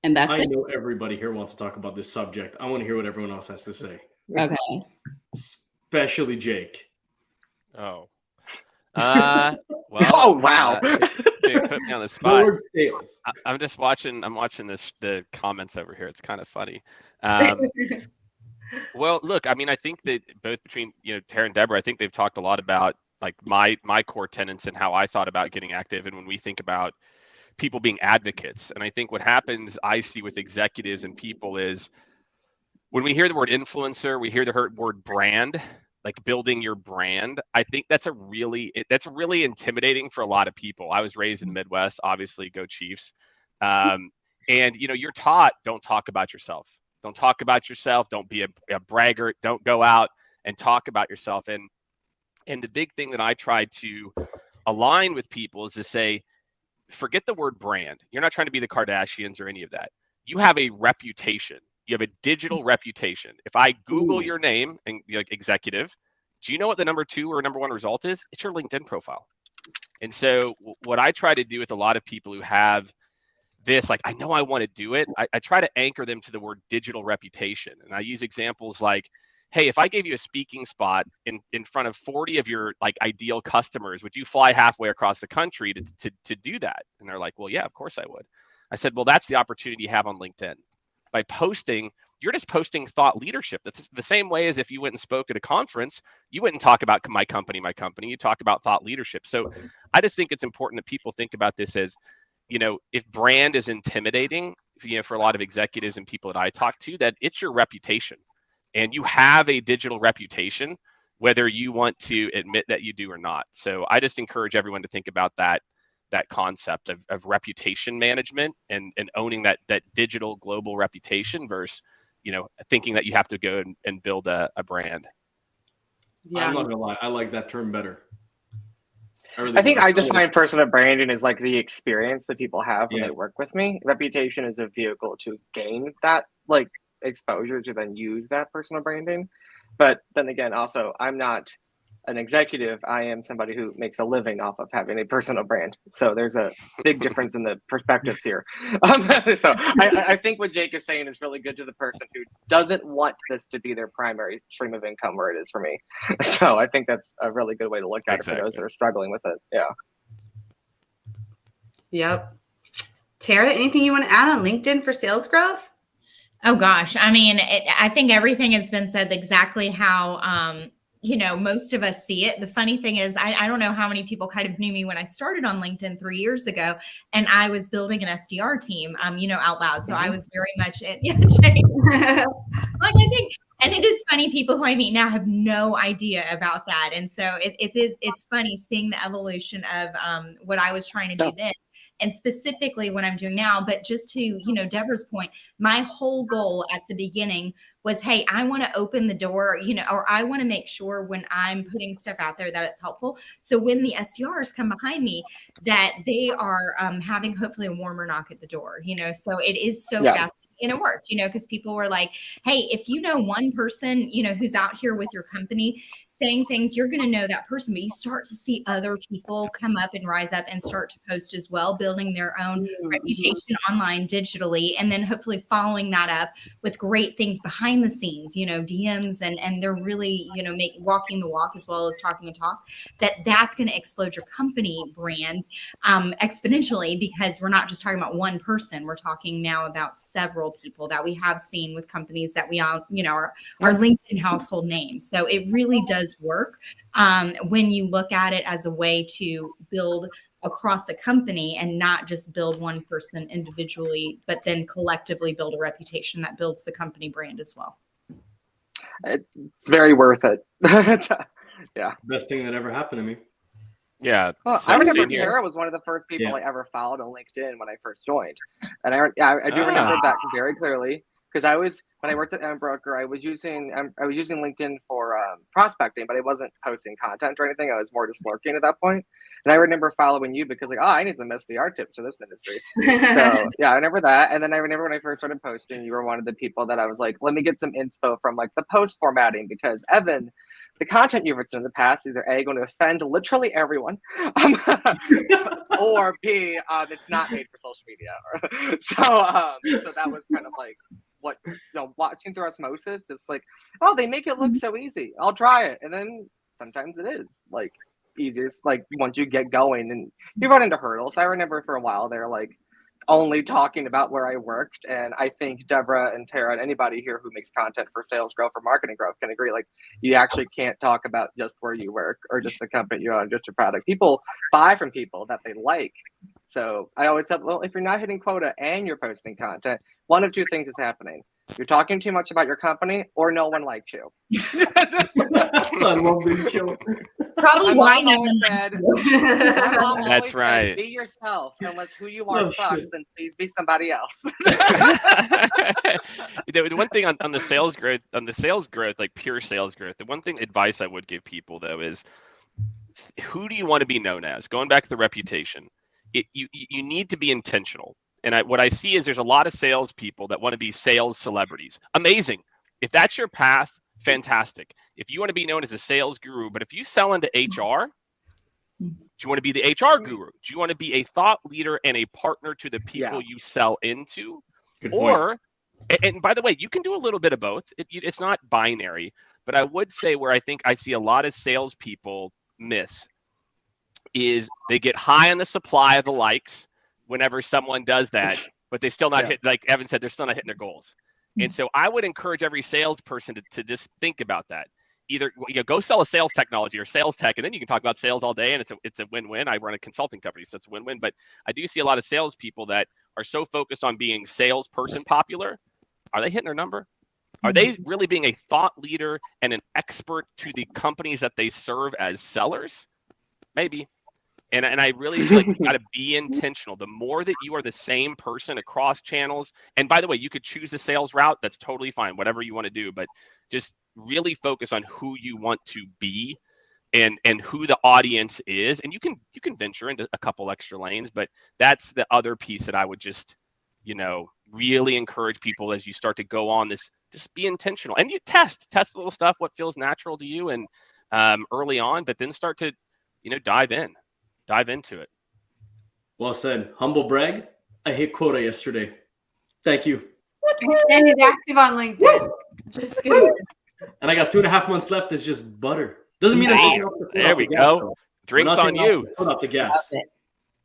And that's it. I know everybody here wants to talk about this subject. I want to hear what everyone else has to say. Okay. Especially Jake. Oh. Well. Oh wow! Dude, put me on the No spot. word sales. I'm watching the comments over here. It's kind of funny. Well, look, I mean, I think that both between Tara and Deborah, I think they've talked a lot about like my core tenets and how I thought about getting active. And when we think about people being advocates. And I think what happens, I see with executives and people, is when we hear the word influencer, we hear the word brand, like building your brand. I think that's really intimidating for a lot of people. I was raised in the Midwest, obviously, go Chiefs. And you're taught, don't talk about yourself. Don't talk about yourself. Don't be a braggart. Don't go out and talk about yourself. And the big thing that I try to align with people is to say, forget the word brand. You're not trying to be the Kardashians or any of that. You have a reputation. You have a digital reputation. If I Google your name and like executive, do you know what the number 2 or number 1 result is? It's your LinkedIn profile. And so what I try to do with a lot of people who have this, like, I know I want to do it, I try to anchor them to the word digital reputation. And I use examples like, hey, if I gave you a speaking spot in front of 40 of your like ideal customers, would you fly halfway across the country to do that? And they're like, well, yeah, of course I would. I said, well, that's the opportunity you have on LinkedIn. By posting, you're just posting thought leadership. That's the same way as if you went and spoke at a conference, you wouldn't talk about my company, you talk about thought leadership. So I just think it's important that people think about this as, if brand is intimidating, for a lot of executives and people that I talk to, that it's your reputation. And you have a digital reputation, whether you want to admit that you do or not. So I just encourage everyone to think about that concept of reputation management and owning that digital global reputation versus, thinking that you have to go and build a brand. Yeah. I'm not gonna lie, I like that term better. I think I define personal branding as like the experience that people have when they work with me. Reputation is a vehicle to gain that like exposure to then use that personal branding. But then again, also, I'm not an executive. I am somebody who makes a living off of having a personal brand. So there's a big difference in the perspectives here. So I think what Jake is saying is really good to the person who doesn't want this to be their primary stream of income, where it is for me. So I think that's a really good way to look at it for those that are struggling with it. Yeah. Yep. Tara, anything you want to add on LinkedIn for sales growth? Oh gosh. I mean, I think everything has been said exactly how, most of us see it. The funny thing is, I don't know how many people kind of knew me when I started on LinkedIn 3 years ago, and I was building an SDR team, out loud. So I was very much in, I think, and it is funny, people who I meet now have no idea about that. And so it's funny seeing the evolution of what I was trying to do then. And specifically what I'm doing now, but just to, Deborah's point, my whole goal at the beginning was, hey, I want to open the door, or I want to make sure when I'm putting stuff out there that it's helpful. So when the SDRs come behind me, that they are having hopefully a warmer knock at the door, so it is so fast. And it worked, because people were like, hey, if you know one person, who's out here with your company saying things, you're going to know that person. But you start to see other people come up and rise up and start to post as well, building their own reputation online digitally, and then hopefully following that up with great things behind the scenes, DMs, and they're really, walking the walk as well as talking the talk. That's going to explode your company brand exponentially, because we're not just talking about one person. We're talking now about several people that we have seen with companies that we all, are LinkedIn household names. So it really does work when you look at it as a way to build across a company and not just build one person individually, but then collectively build a reputation that builds the company brand as well. It's very worth it. Yeah. Best thing that ever happened to me. Yeah. Well, I remember Tara was one of the first people I ever followed on LinkedIn when I first joined. And I do remember that very clearly. Because when I worked at Broker, I was using LinkedIn for prospecting, but I wasn't posting content or anything. I was more just lurking at that point. And I remember following you because I need some SDR tips for this industry. So yeah, I remember that. And then I remember when I first started posting, you were one of the people that I was like, let me get some inspo from like the post formatting, because Evan, the content you've written in the past is either A, going to offend literally everyone, or B, it's not made for social media. So that was kind of like, what, watching through osmosis, it's like, oh, they make it look so easy, I'll try it. And then sometimes it is like easier, like once you get going and you run into hurdles. I remember for a while they're like only talking about where I worked, and I think Deborah and Tara and anybody here who makes content for sales growth or marketing growth can agree, like you actually can't talk about just where you work or just the company you're on, just your product. People buy from people that they like, So I always said, well, if you're not hitting quota and you're posting content, one of two things is happening. You're talking too much about your company, or no one likes you. I love this show. Probably My why mom no always one said, likes you. my mom That's always said, right. be yourself. Unless who you are Oh, sucks, shit. then please be somebody else. The one thing on the sales growth, like pure sales growth, the one thing advice I would give people though is, who do you want to be known as? Going back to the reputation, you need to be intentional. And what I see is there's a lot of salespeople that want to be sales celebrities. Amazing. If that's your path, fantastic. If you want to be known as a sales guru, but if you sell into HR, do you want to be the HR guru? Do you want to be a thought leader and a partner to the people you sell into? Good point. Or, and by the way, you can do a little bit of both. It's not binary, but I would say where I think I see a lot of salespeople miss is they get high on the supply of the likes whenever someone does that, but they still not hit, like Evan said, they're still not hitting their goals. And so I would encourage every salesperson to just think about that. Either go sell a sales technology or sales tech, and then you can talk about sales all day, and it's a win-win. I run a consulting company, so it's a win-win. But I do see a lot of salespeople that are so focused on being salesperson popular. Are they hitting their number? Are they really being a thought leader and an expert to the companies that they serve as sellers? Maybe. And I really feel like you got to be intentional. The more that you are the same person across channels, and by the way, you could choose the sales route. That's totally fine, whatever you want to do. But just really focus on who you want to be and who the audience is. And you can venture into a couple extra lanes, but that's the other piece that I would just, really encourage people as you start to go on this. Just be intentional, and you test a little stuff, what feels natural to you, and early on, but then start to, dive into it. Well said. Humble brag. I hit quota yesterday. Thank you. And he's active on LinkedIn. Just kidding. And I got 2.5 months left. It's just butter. Doesn't mean I'm taking off the foot There off we the gas, go. though. Drinks We're not on taking you. off the foot off the gas.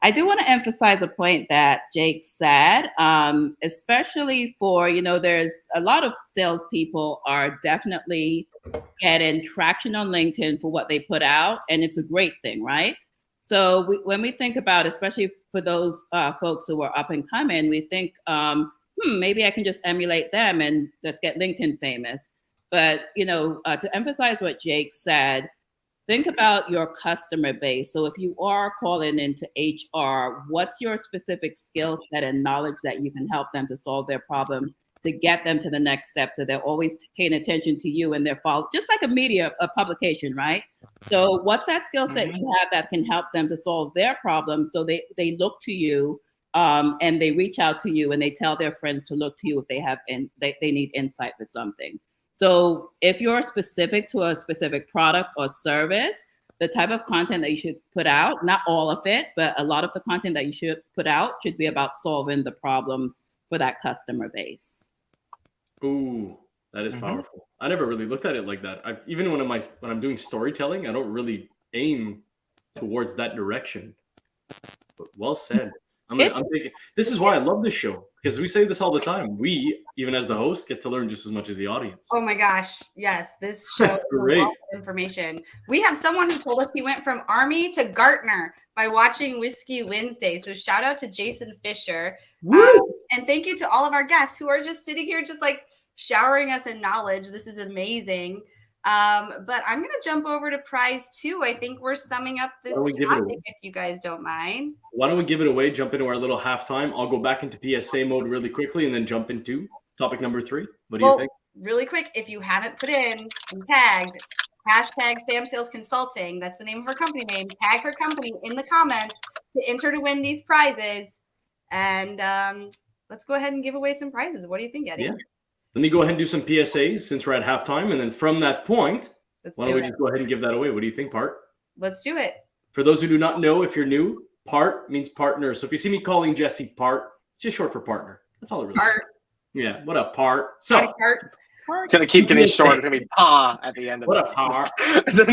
I do want to emphasize a point that Jake said, especially for, there's a lot of salespeople are definitely getting traction on LinkedIn for what they put out, and it's a great thing, right? So when we think about, especially for those folks who are up and coming, we think, maybe I can just emulate them and let's get LinkedIn famous. But, to emphasize what Jake said, think about your customer base. So if you are calling into HR, what's your specific skill set and knowledge that you can help them to solve their problem, to get them to the next step, so they're always paying attention to you and their follow, just like a publication, right? So what's that skill set you have that can help them to solve their problem, so they look to you and they reach out to you and they tell their friends to look to you if they have and they need insight for something. So if you're specific to a specific product or service, the type of content that you should put out, not all of it, but a lot of the content that you should put out should be about solving the problems for that customer base. Ooh, that is powerful. I never really looked at it like that. Even when I'm doing storytelling, I don't really aim towards that direction. But well said. I'm thinking, this is why I love this show, because we say this all the time. We, even as the host, get to learn just as much as the audience. Oh my gosh. Yes. This show is great. a lot of information. We have someone who told us he went from Army to Gartner by watching Whiskey Wednesday. So shout out to Jason Fisher. And thank you to all of our guests who are just sitting here, just like showering us in knowledge. This is amazing. But I'm going to jump over to prize 2. I think we're summing up this topic, if you guys don't mind. Why don't we give it away, jump into our little halftime. I'll go back into PSA mode really quickly and then jump into topic number 3. What do you think? Really quick, if you haven't put in and tagged hashtag Sam Sales Consulting, that's the name of her company name, tag her company in the comments to enter to win these prizes. And let's go ahead and give away some prizes. What do you think, Eddie? Yeah. Let me go ahead and do some PSAs since we're at halftime. And then from that point, why don't we just go ahead and give that away? What do you think, Part? Let's do it. For those who do not know, if you're new, Part means partner. So if you see me calling Jesse Part, it's just short for partner. That's all it really Part. is. Yeah, what up, Part? So, Part. It's going to keep getting short. It's going to be Pa at the end of what this. up,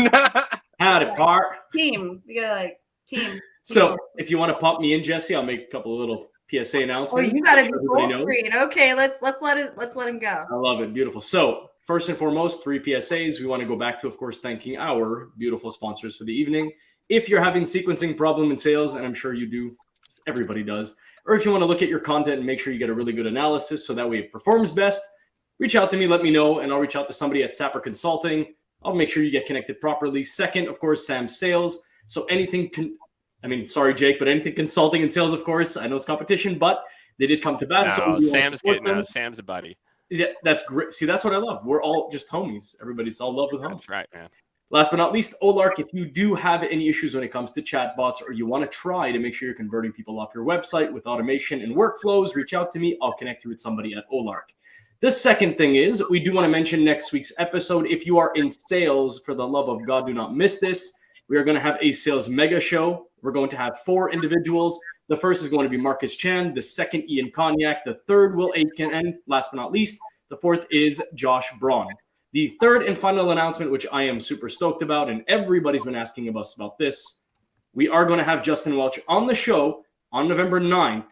Part? Howdy, Part. Team. We got team. So if you want to pop me in, Jesse, I'll make a couple of little PSA announcements. Oh, you got to be full screen. Okay, let's let him go. I love it. Beautiful. So first and foremost, 3 PSAs. We want to go back to, of course, thanking our beautiful sponsors for the evening. If you're having sequencing problem in sales, and I'm sure you do, everybody does. Or if you want to look at your content and make sure you get a really good analysis so that way it performs best, reach out to me, let me know, and I'll reach out to somebody at Sapper Consulting. I'll make sure you get connected properly. Second, of course, Sam Sales. So anything, sorry, Jake, but anything consulting and sales, of course. I know it's competition, but they did come to bat. No, so Sam's good. No, Sam's a buddy. Yeah, that's great. See, that's what I love. We're all just homies. Everybody's all love with homies. That's right, man. Last but not least, Olark, if you do have any issues when it comes to chatbots or you want to try to make sure you're converting people off your website with automation and workflows, reach out to me. I'll connect you with somebody at Olark. The second thing is we do want to mention next week's episode. If you are in sales, for the love of God, do not miss this. We are going to have a sales mega show. We're going to have 4 individuals. The first is going to be Marcus Chan. The second, Ian Cognac. The third, Will Aitken. And last but not least, the fourth is Josh Braun. The third and final announcement, which I am super stoked about, and everybody's been asking us about this, we are going to have Justin Welch on the show on November 9th.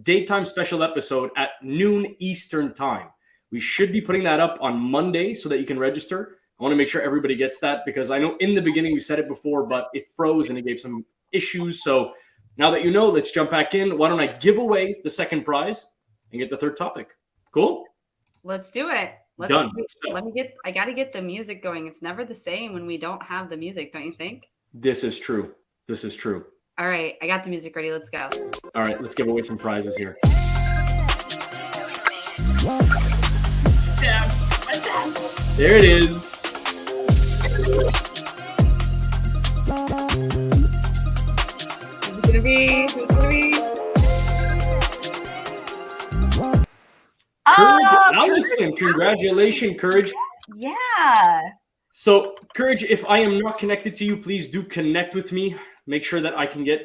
Daytime special episode at noon Eastern time. We should be putting that up on Monday so that you can register. I want to make sure everybody gets that because I know in the beginning we said it before, but it froze and it gave some issues. So now that you know, let's jump back in. Why don't I give away the second prize and get the third topic? Cool? Let's do it. Done. I got to get the music going. It's never the same when we don't have the music, don't you think? This is true. This is true. All right. I got the music ready. Let's go. All right. Let's give away some prizes here. There it is. Who's gonna be? Courage, Oh, Allison, congratulations, Courage. yeah. So, Courage, if I am not connected to you, please do connect with me. Make sure that I can get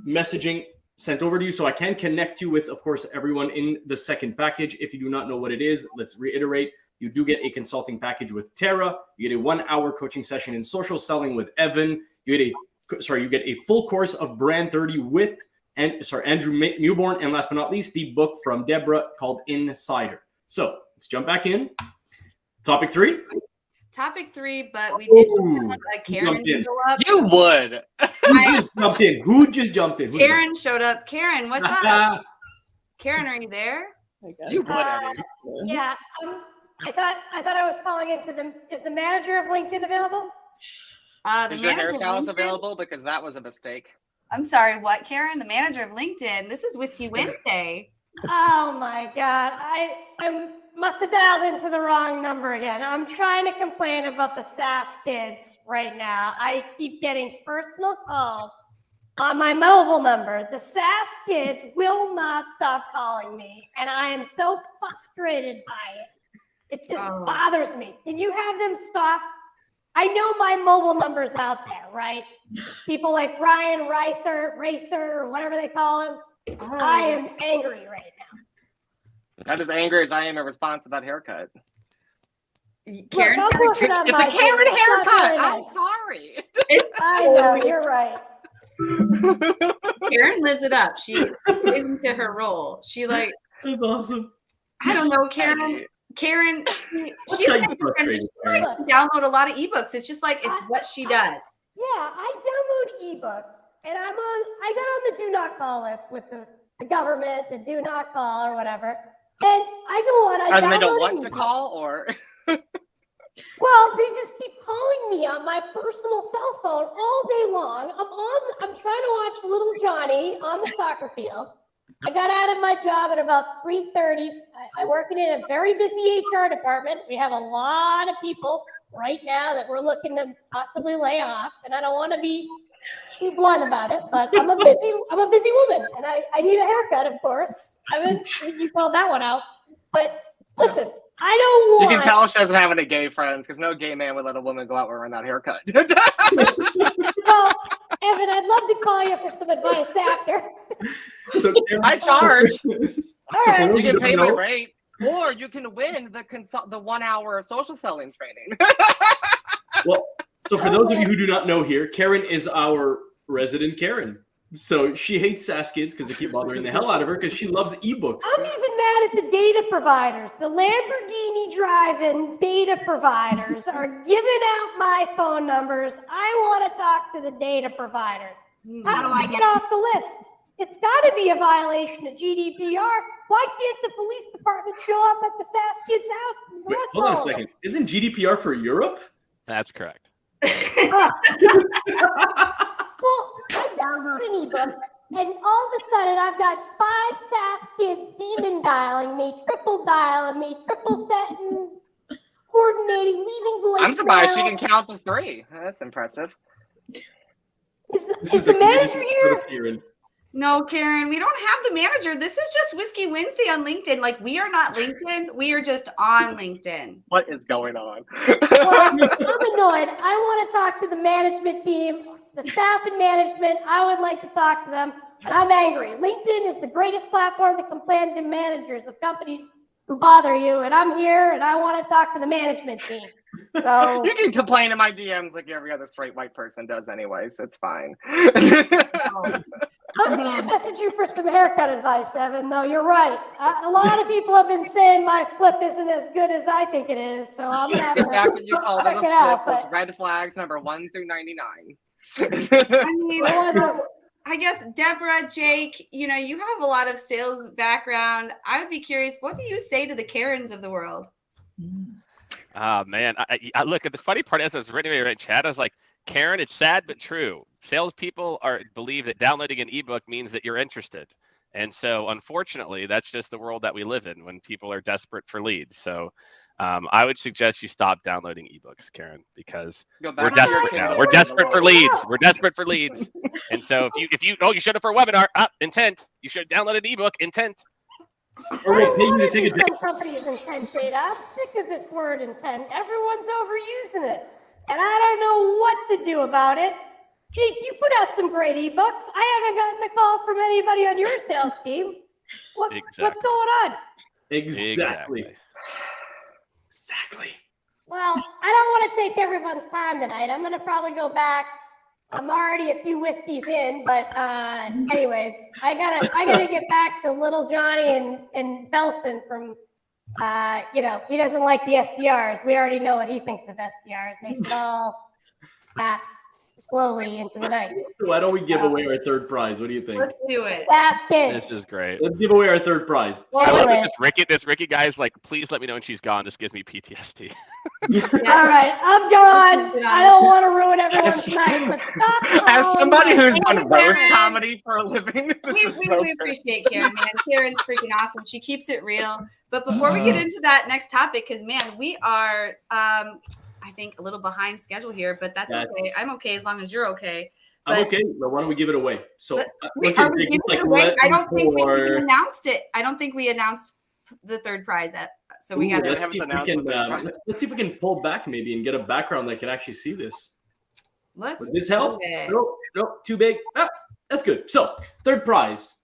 messaging sent over to you so I can connect you with, of course, everyone in the second package. If you do not know what it is, let's reiterate. You do get a consulting package with Tara. You get a 1-hour coaching session in social selling with Evan. You get a full course of Brand 30 with Andrew Newborn. And last but not least, the book from Deborah called Insider. So let's jump back in. Topic 3. Topic 3, but we did have Karen show up. You would. Who just jumped in? Who just jumped in? Karen showed up. Karen, what's up? Karen, are you there? You would, Eddie. Yeah, I thought I was calling into is the manager of LinkedIn available? Is your hairstylist available? Because that was a mistake. I'm sorry, what, Karen? The manager of LinkedIn. This is Whiskey Wednesday. Oh my God, I must have dialed into the wrong number again. I'm trying to complain about the SAS kids right now. I keep getting personal calls on my mobile number. The SAS kids will not stop calling me, and I am so frustrated by it. It just bothers me. Can you have them stop? I know my mobile number's out there, right? People like Ryan Racer, or whatever they call him. I am angry right now. Not as angry as I am in response to that haircut. Karen, It's a Karen haircut. I'm sorry. I know, you're right. Karen lives it up. She plays into her role. She That's awesome. I don't know, Karen, she likes to download a lot of ebooks. It's just like it's what she does. Yeah, I download ebooks, and I got on the do not call list with the government, the do not call or whatever. And I go on. As they don't want to call, or well, they just keep calling me on my personal cell phone all day long. I'm trying to watch Little Johnny on the soccer field. I got out of my job at about 3:30. I'm working in a very busy HR department. We have a lot of people right now that we're looking to possibly lay off, and I don't want to be too blunt about it, but I'm a busy woman, and I need a haircut, of course. You called that one out, but listen, I don't want. You can tell she doesn't have any gay friends because no gay man would let a woman go out wearing that haircut. Well, Evan, I'd love to call you for some advice after. So I charge. All right. You can pay my rate, or you can win the 1 hour social selling training. Well, so for those of you who do not know here, Karen is our resident Karen. So she hates SAS kids because they keep bothering the hell out of her because she loves ebooks. I'm even mad at the data providers. The Lamborghini driving data providers are giving out my phone numbers. I want to talk to the data provider. How do I get off the list? It's got to be a violation of GDPR. Why can't the police department show up at the SAS kid's house and Wait, arrest hold on a all of them? second. Isn't GDPR for Europe? That's correct. Well, I downloaded an ebook, and all of a sudden I've got 5 SAS kids demon dialing me, triple dialing me, triple setting, coordinating, leaving voice. I'm surprised she can count to 3. That's impressive. Is the manager here? No, Karen, we don't have the manager. This is just Whiskey Wednesday on LinkedIn. Like, we are not LinkedIn. We are just on LinkedIn. What is going on? Well, I'm annoyed. I want to talk to the management team, the staff and management. I would like to talk to them. And I'm angry. LinkedIn is the greatest platform to complain to managers of companies who bother you. And I'm here and I want to talk to the management team. So You can complain in my DMs like every other straight white person does anyways. It's fine. I'm going to message you for some haircut advice, Evan, though. You're right. A lot of people have been saying my flip isn't as good as I think it is. So I'm going to have The fact that you to called it check a it out. flip was But red flags number 1 through 99. I mean, it wasn't. I guess, Deborah, Jake, you know, you have a lot of sales background. I would be curious, what do you say to the Karens of the world? Oh man, I look at the funny part as I was reading in chat. I was like, Karen, it's sad but true. Salespeople believe that downloading an ebook means that you're interested, and so unfortunately, that's just the world that we live in when people are desperate for leads. So, I would suggest you stop downloading ebooks, Karen, because we're desperate now. We're desperate for leads. We're desperate for leads, and so if you you showed up for a webinar, intent. You should download an ebook, intent. Or we'll pay you to take a Some companies intent data. I'm sick of this word intent. Everyone's overusing it. And I don't know what to do about it. Jake, you put out some great ebooks. I haven't gotten a call from anybody on your sales team. What's going on? Exactly. Well, I don't want to take everyone's time tonight. I'm going to probably go back. I'm already a few whiskeys in, but anyways, I gotta get back to little Johnny and Belson from he doesn't like the SDRs. We already know what he thinks of SDRs. They should all pass slowly into the night. Why don't we give away our third prize? What do you think? Let's do it. Fast kids. This is great. Let's give away our third prize. I love Anyways. that this Ricky guy is like, please let me know when she's gone. This gives me PTSD. All right, I'm gone. I don't want to ruin everyone's night, but stop. As somebody who's done Karen. roast comedy for a living, We appreciate Karen, man. Karen's freaking awesome. She keeps it real. But before we get into that next topic, because, man, we are, I think, a little behind schedule here, but that's okay. I'm okay as long as you're okay. I'm But- okay, but why don't we give it away? So Are we we can giving take, it away? I don't think we for- even announced it. I don't think we announced the third prize yet. So we Ooh, got to- let's haven't see if we announced can, the third prize. let's see if we can pull back maybe and get a background that can actually see this. let's Would this help? do it. Nope, too big. Ah, that's good. So, third prize.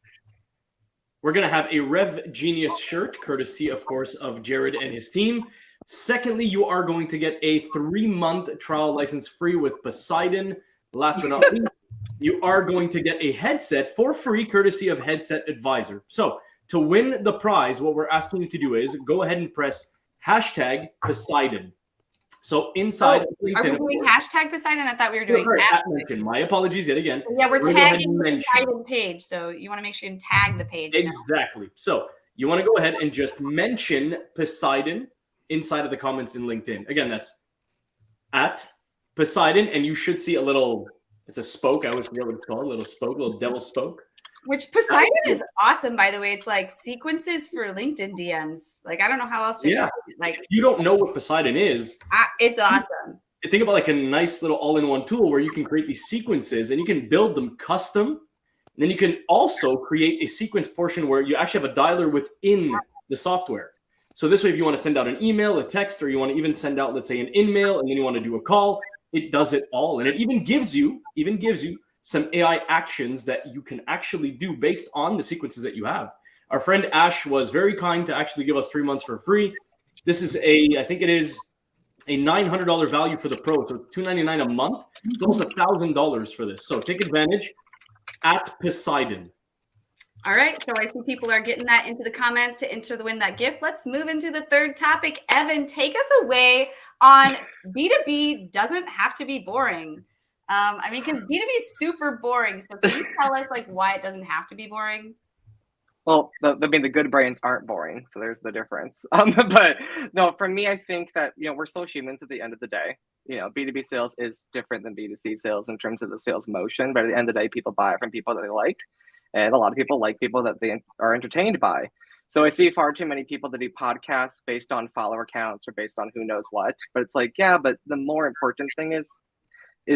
We're going to have a Rev Genius shirt, courtesy, of course, of Jared and his team. Secondly, you are going to get a 3-month trial license free with Poseidon. Last but not least, you are going to get a headset for free, courtesy of Headset Advisor. So, to win the prize, what we're asking you to do is go ahead and press hashtag Poseidon. So inside Are we doing hashtag Poseidon? I thought we were doing at mention. My apologies yet again. Yeah, we're We're gonna go ahead tagging and the mention. Poseidon page. So you want to make sure you can tag the page. you know? Exactly. So you want to go ahead and just mention Poseidon inside of the comments in LinkedIn. Again, that's at Poseidon, and you should see a little, it's a spoke. I always forget what it's called, a little spoke, a little devil spoke. Which Poseidon is awesome, by the way. It's like sequences for LinkedIn DMs. Like, I don't know how else to explain it. Like, If you don't know what Poseidon is, it's awesome. think about like a nice little all-in-one tool where you can create these sequences and you can build them custom. And then you can also create a sequence portion where you actually have a dialer within the software. So this way, if you want to send out an email, a text, or you want to even send out, let's say, an in-mail, and then you want to do a call, it does it all. And it even gives you some AI actions that you can actually do based on the sequences that you have. Our friend Ash was very kind to actually give us 3 months for free. This is I think it is a $900 value for the pro. So it's $299 a month. It's almost $1,000 for this. So take advantage at Poseidon. All right. So I see people are getting that into the comments to enter the win that gift. Let's move into the third topic. Evan, take us away on B2B doesn't have to be boring. I mean, because B2B is super boring. So can you tell us like why it doesn't have to be boring? Well, the good brands aren't boring, so there's the difference. But no, for me, I think that we're still humans at the end of the day. B2B sales is different than B2C sales in terms of the sales motion, but at the end of the day, people buy from people that they like, and a lot of people like people that they are entertained by. So I see far too many people that do podcasts based on follower counts or based on who knows what. But it's like, yeah, but the more important thing is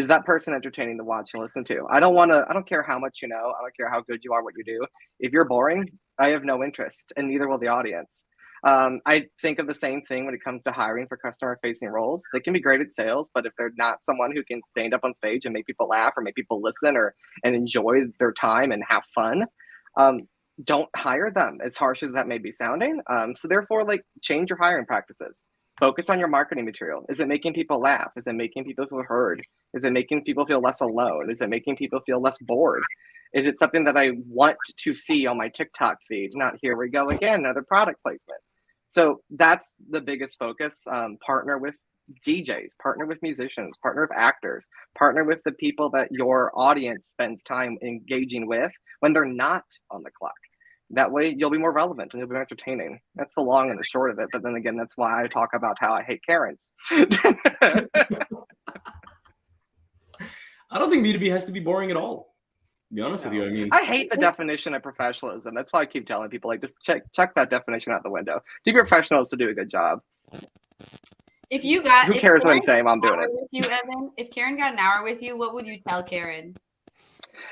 that person entertaining to watch and listen to. I don't care how much you know. I don't care how good you are, what you do. If you're boring, I have no interest, and neither will the audience. I think of the same thing when it comes to hiring for customer-facing roles. They can be great at sales, but if they're not someone who can stand up on stage and make people laugh or make people listen and enjoy their time and have fun, don't hire them, as harsh as that may be sounding. So therefore, change your hiring practices. Focus on your marketing material. Is it making people laugh? Is it making people feel heard? Is it making people feel less alone? Is it making people feel less bored? Is it something that I want to see on my TikTok feed? Not here we go again, another product placement. So that's the biggest focus. Partner with DJs, partner with musicians, partner with actors, partner with the people that your audience spends time engaging with when they're not on the clock. That way you'll be more relevant and you'll be more entertaining. That's the long and the short of it. But then again, that's why I talk about how I hate Karens. I don't think B2B has to be boring at all. To be honest with you, I mean, I hate the definition of professionalism. That's why I keep telling people, just check that definition out the window. To be professional is to do a good job. If you got, who cares what I'm saying while I'm doing it? With you, Evan, if Karen got an hour with you, what would you tell Karen?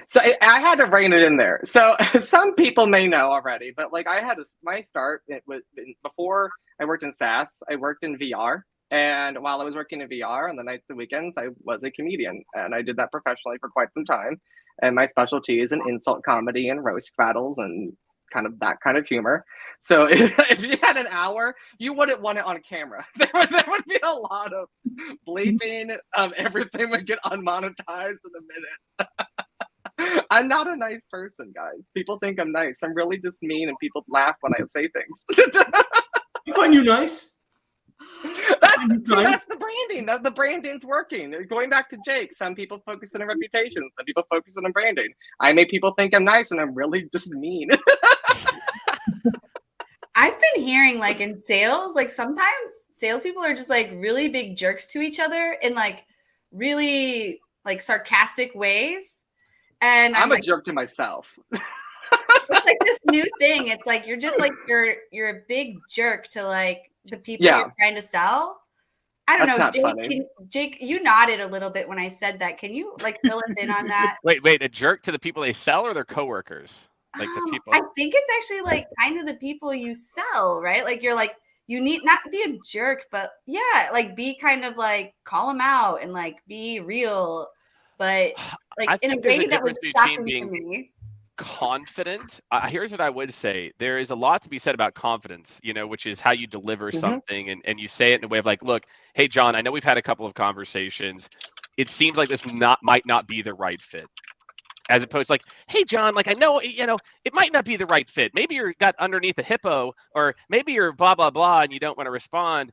So I had to rein it in there. So some people may know already, but I had my start. It was before I worked in SaaS. I worked in VR, and while I was working in VR on the nights and weekends, I was a comedian, and I did that professionally for quite some time. And my specialty is in insult comedy and roast battles and kind of that kind of humor. So if you had an hour, you wouldn't want it on camera. There would be a lot of bleeping. Everything would get unmonetized in a minute. I'm not a nice person, guys. People think I'm nice. I'm really just mean, and people laugh when I say things. You find you nice? That's the branding. The branding's working. Going back to Jake, some people focus on a reputation. Some people focus on branding. I make people think I'm nice, and I'm really just mean. I've been hearing in sales, sometimes salespeople are just really big jerks to each other in really sarcastic ways. And I'm a jerk to myself. It's this new thing. It's you're just you're a big jerk to the people you're trying to sell. I don't know, Jake, you nodded a little bit when I said that. Can you fill us in on that? Wait, a jerk to the people they sell or their coworkers? The people. I think it's actually kind of the people you sell, right? You're you need not be a jerk, but be kind of call them out and be real, but in a way that was shocking to me. Confident. Here's what I would say. There is a lot to be said about confidence, which is how you deliver something and you say it in a way of look, hey, John, I know we've had a couple of conversations. It seems like this might not be the right fit. As opposed to hey, John, I know, it might not be the right fit. Maybe you're got underneath a hippo, or maybe you're blah, blah, blah, and you don't want to respond.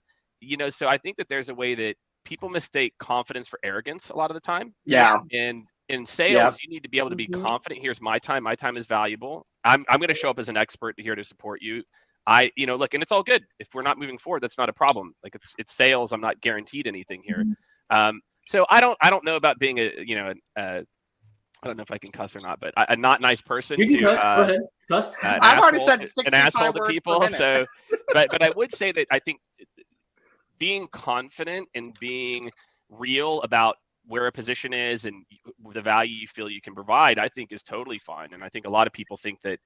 So I think that there's a way that people mistake confidence for arrogance a lot of the time. Yeah. And in sales, you need to be able to be confident. Here's my time. My time is valuable. I'm going to show up as an expert here to support you. Look, and it's all good. If we're not moving forward, that's not a problem. It's sales. I'm not guaranteed anything here. So I don't know about being I don't know if I can cuss or not, but a not nice person. You can cuss. Go ahead. Cuss. I've already said an asshole to people. So, but I would say that I think being confident and being real about where a position is and the value you feel you can provide, I think is totally fine. And I think a lot of people think that,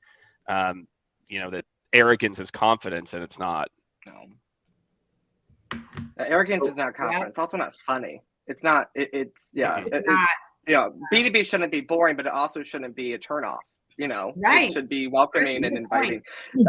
that arrogance is confidence, and it's not. No. Arrogance is not confidence. It's also not funny. It's not. It's B2B shouldn't be boring, but it also shouldn't be a turnoff. Right. It should be welcoming and inviting.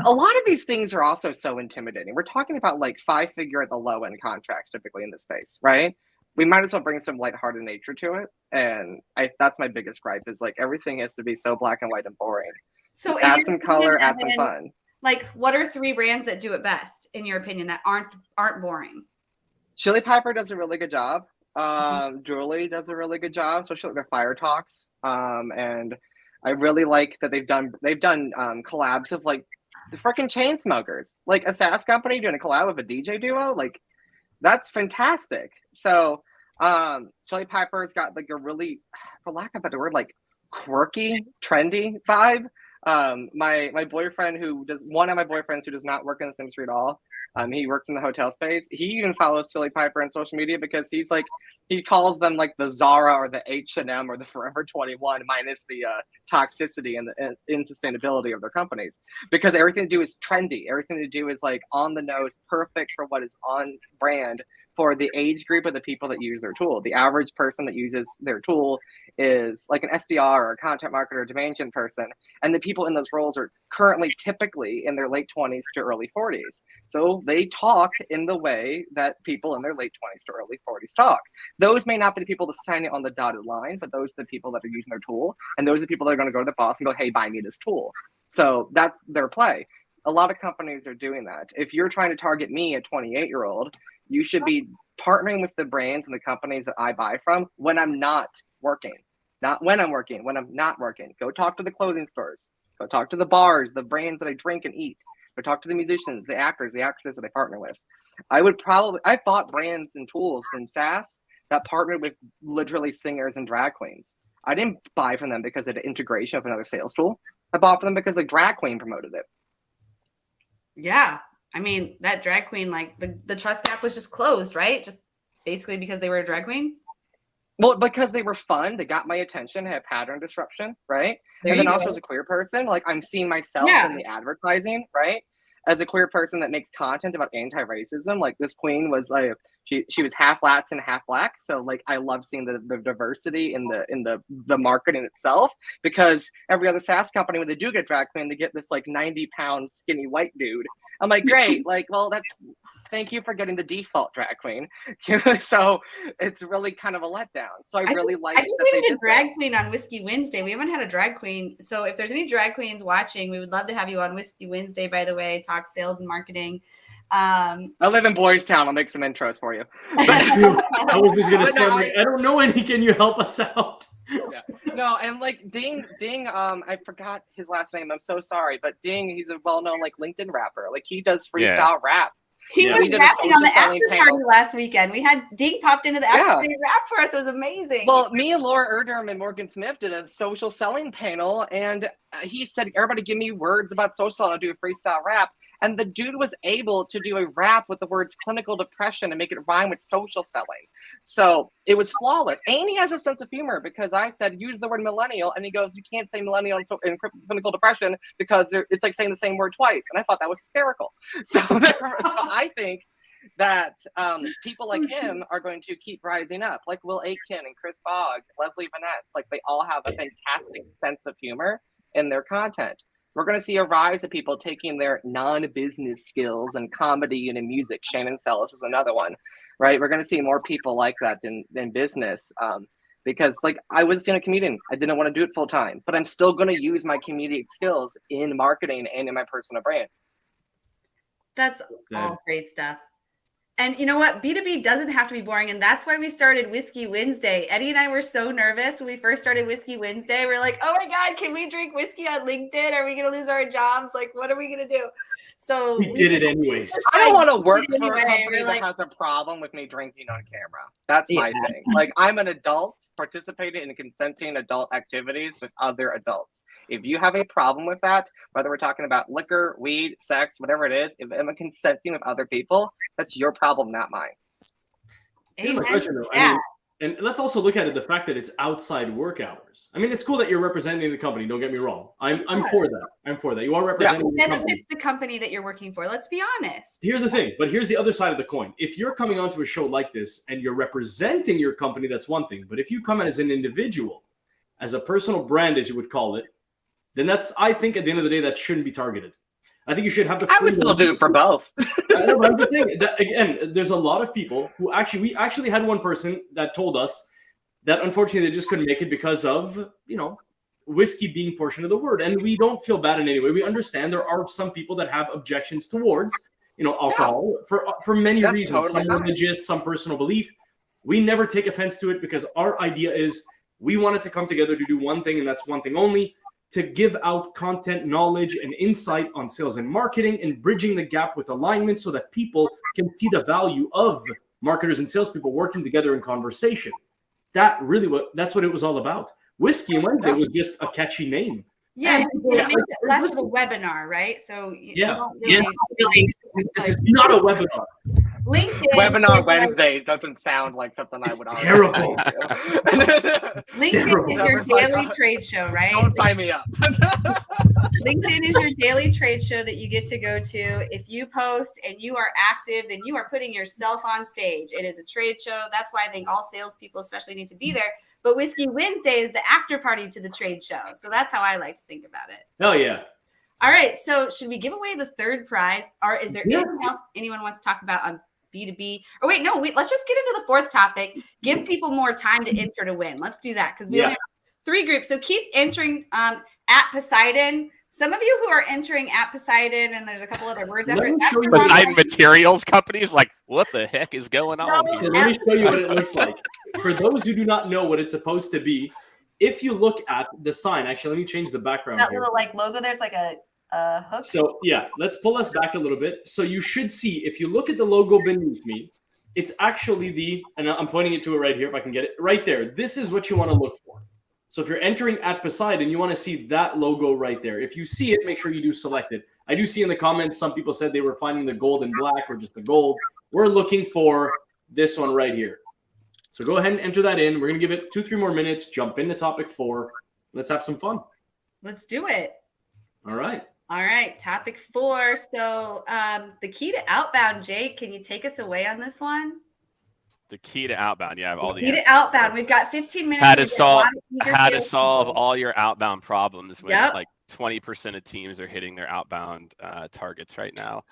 A lot of these things are also so intimidating. We're talking about 5-figure at the low end contracts typically in this space, right? We might as well bring some lighthearted nature to it. And that's my biggest gripe is everything has to be so black and white and boring. So add some color, add some fun. What are 3 brands that do it best, in your opinion, that aren't boring? Chili Pepper does a really good job. Julie does a really good job, especially like their fire talks. And I really like that they've done collabs of like the freaking Chainsmokers, like a SaaS company doing a collab with a DJ duo. Like that's fantastic. So Chili Pepper's got like a really, for lack of a better word, like quirky, trendy vibe. My boyfriend one of my boyfriends who does not work in this industry at all. He works in the hotel space. He even follows Chili Piper on social media because he's like, he calls them like the Zara or the H&M or the Forever 21 minus the toxicity and the insustainability of their companies, because everything to do is trendy. Everything to do is like on the nose, perfect for what is on brand for the age group of the people that use their tool. The average person that uses their tool is like an SDR or a content marketer or domain gen person. And the people in those roles are currently typically in their late 20s to early 40s. So they talk in the way that people in their late 20s to early 40s talk. Those may not be the people to sign it on the dotted line, but those are the people that are using their tool. And those are the people that are going to go to the boss and go, hey, buy me this tool. So that's their play. A lot of companies are doing that. If you're trying to target me, a 28-year-old, you should be partnering with the brands and the companies that I buy from when I'm not working. Not when I'm working, when I'm not working. Go talk to the clothing stores. Go talk to the bars, the brands that I drink and eat. Go talk to the musicians, the actors, the actresses that I partner with. I've bought brands and tools from SaaS that partnered with literally singers and drag queens. I didn't buy from them because of the integration of another sales tool. I bought from them because the drag queen promoted it. Yeah. I mean, that drag queen, like the trust gap was just closed, right? Just basically because they were a drag queen? Well, because they were fun, they got my attention, had pattern disruption, right? And then also as a queer person, like I'm seeing myself in the advertising, right? As a queer person that makes content about anti-racism, like this queen was she was half Latin, half Black. So like I love seeing the diversity in the market in itself, because every other SaaS company, when they do get drag queen, they get this like 90-pound skinny white dude. I'm like, great, like, well, thank you for getting the default drag queen. So it's really kind of a letdown. So I really like that they did drag queen on Whiskey Wednesday. We haven't had a drag queen. So if there's any drag queens watching, we would love to have you on Whiskey Wednesday, by the way, talk sales and marketing. I live in Boys Town. I'll make some intros for you. I was just going to say, I don't know any. Can you help us out? Yeah. No, and like Ding, I forgot his last name. I'm so sorry, but Ding, he's a well-known like LinkedIn rapper. Like he does freestyle rap. He was rapping on the after party last weekend. We had Ding popped into the after party rap for us. It was amazing. Well, me and Laura Erdem and Morgan Smith did a social selling panel, and he said, everybody give me words about social, and I'll do a freestyle rap. And the dude was able to do a rap with the words clinical depression and make it rhyme with social selling. So it was flawless. And he has a sense of humor, because I said, use the word millennial. And he goes, you can't say millennial in clinical depression because it's like saying the same word twice. And I thought that was hysterical. So I think that people like him are going to keep rising up, like Will Aitken and Chris Boggs, Leslie Vanetz. Like they all have a fantastic sense of humor in their content. We're going to see a rise of people taking their non-business skills and comedy and in music. Shannon Sellis is another one, right? We're going to see more people like that in business, because like I was a comedian. I didn't want to do it full time, but I'm still going to use my comedic skills in marketing and in my personal brand. That's all great stuff. And you know what? B2B doesn't have to be boring. And that's why we started Whiskey Wednesday. Eddie and I were so nervous when we first started Whiskey Wednesday. We're like, oh my God, can we drink whiskey on LinkedIn? Are we going to lose our jobs? Like, what are we going to do? So we did it anyways. I don't want to work for a company that has a problem with me drinking on camera. That's my thing. Like, I'm an adult participating in consenting adult activities with other adults. If you have a problem with that, whether we're talking about liquor, weed, sex, whatever it is, if I'm consenting with other people, that's your problem, not mine. Here's my question, though. I mean, and let's also look at it, the fact that it's outside work hours. I mean, it's cool that you're representing the company. Don't get me wrong. I'm for that. I'm for that. You are representing the company. Benefits the company that you're working for. Let's be honest. Here's the thing, but here's the other side of the coin. If you're coming onto a show like this and you're representing your company, that's one thing. But if you come in as an individual, as a personal brand, as you would call it, then that's, I think at the end of the day, that shouldn't be targeted. I think you should have the freedom. I would still do it for both. I know, but I'm just saying that, again, there's a lot of people who we actually had one person that told us that unfortunately they just couldn't make it because of, whiskey being portion of the word. And we don't feel bad in any way. We understand there are some people that have objections towards, alcohol for many reasons, some religious, some personal belief. We never take offense to it because our idea is we wanted to come together to do one thing, and that's one thing only, to give out content, knowledge, and insight on sales and marketing and bridging the gap with alignment so that people can see the value of marketers and salespeople working together in conversation. That's what it was all about. Whiskey Wednesday was just a catchy name. Yeah, it makes it less of a webinar, right? So you don't really, this is not a webinar. LinkedIn Webinar Wednesdays doesn't sound like something I would. Terrible. LinkedIn is your daily trade show, right? Don't sign me up. LinkedIn is your daily trade show that you get to go to. If you post and you are active, then you are putting yourself on stage. It is a trade show. That's why I think all salespeople especially need to be there. But Whiskey Wednesday is the after party to the trade show. So that's how I like to think about it. Hell yeah. All right. So should we give away the third prize? Or is there anything else anyone wants to talk about on B2B? Or wait, no, let's just get into the fourth topic. Give people more time to enter to win. Let's do that because we only have 3 groups. So keep entering at Poseidon. Some of you who are entering at Poseidon, and there's a couple other words after it. Poseidon Materials Companies, like, what the heck is going on here? Let me show you what it looks like. For those who do not know what it's supposed to be, if you look at the sign, actually, let me change the background that here. little like logo there's like a hook. So yeah, let's pull us back a little bit. So you should see, if you look at the logo beneath me, it's actually and I'm pointing it to it right here if I can get it right there. This is what you want to look for. So if you're entering at Poseidon, you want to see that logo right there. If you see it, make sure you do select it. I do see in the comments, some people said they were finding the gold and black or just the gold. We're looking for this one right here. So go ahead and enter that in. We're going to give it 2-3 more minutes, jump into topic 4. Let's have some fun. Let's do it. All right. All right. Topic 4. So the key to outbound, Jake, can you take us away on this one? The key to outbound. Yeah, I have all the key answers. to outbound. We've got 15 minutes. How to solve all your outbound problems when like 20% of teams are hitting their outbound targets right now.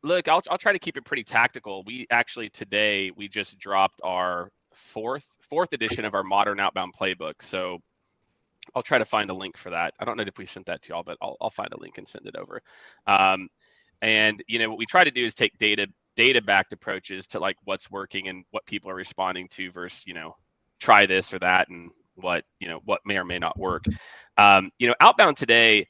Look, I'll try to keep it pretty tactical. We actually today we just dropped our fourth edition of our modern outbound playbook. So I'll try to find a link for that. I don't know if we sent that to y'all, but I'll find a link and send it over. And what we try to do is take data-backed approaches to like what's working and what people are responding to versus try this or that and what may or may not work. Outbound today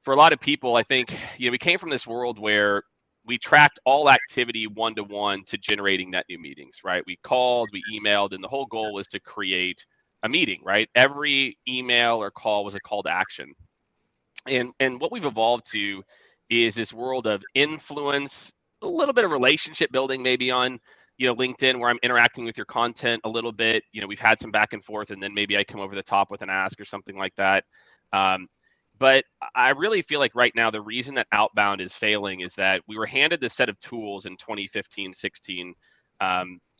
for a lot of people, I think we came from this world where we tracked all activity one-to-one to generating net new meetings, right? We called, we emailed, and the whole goal was to create a meeting, right? Every email or call was a call to action. And what we've evolved to is this world of influence, a little bit of relationship building, maybe on LinkedIn, where I'm interacting with your content a little bit. We've had some back and forth, and then maybe I come over the top with an ask or something like that. But I really feel like right now the reason that outbound is failing is that we were handed this set of tools in 2015-16,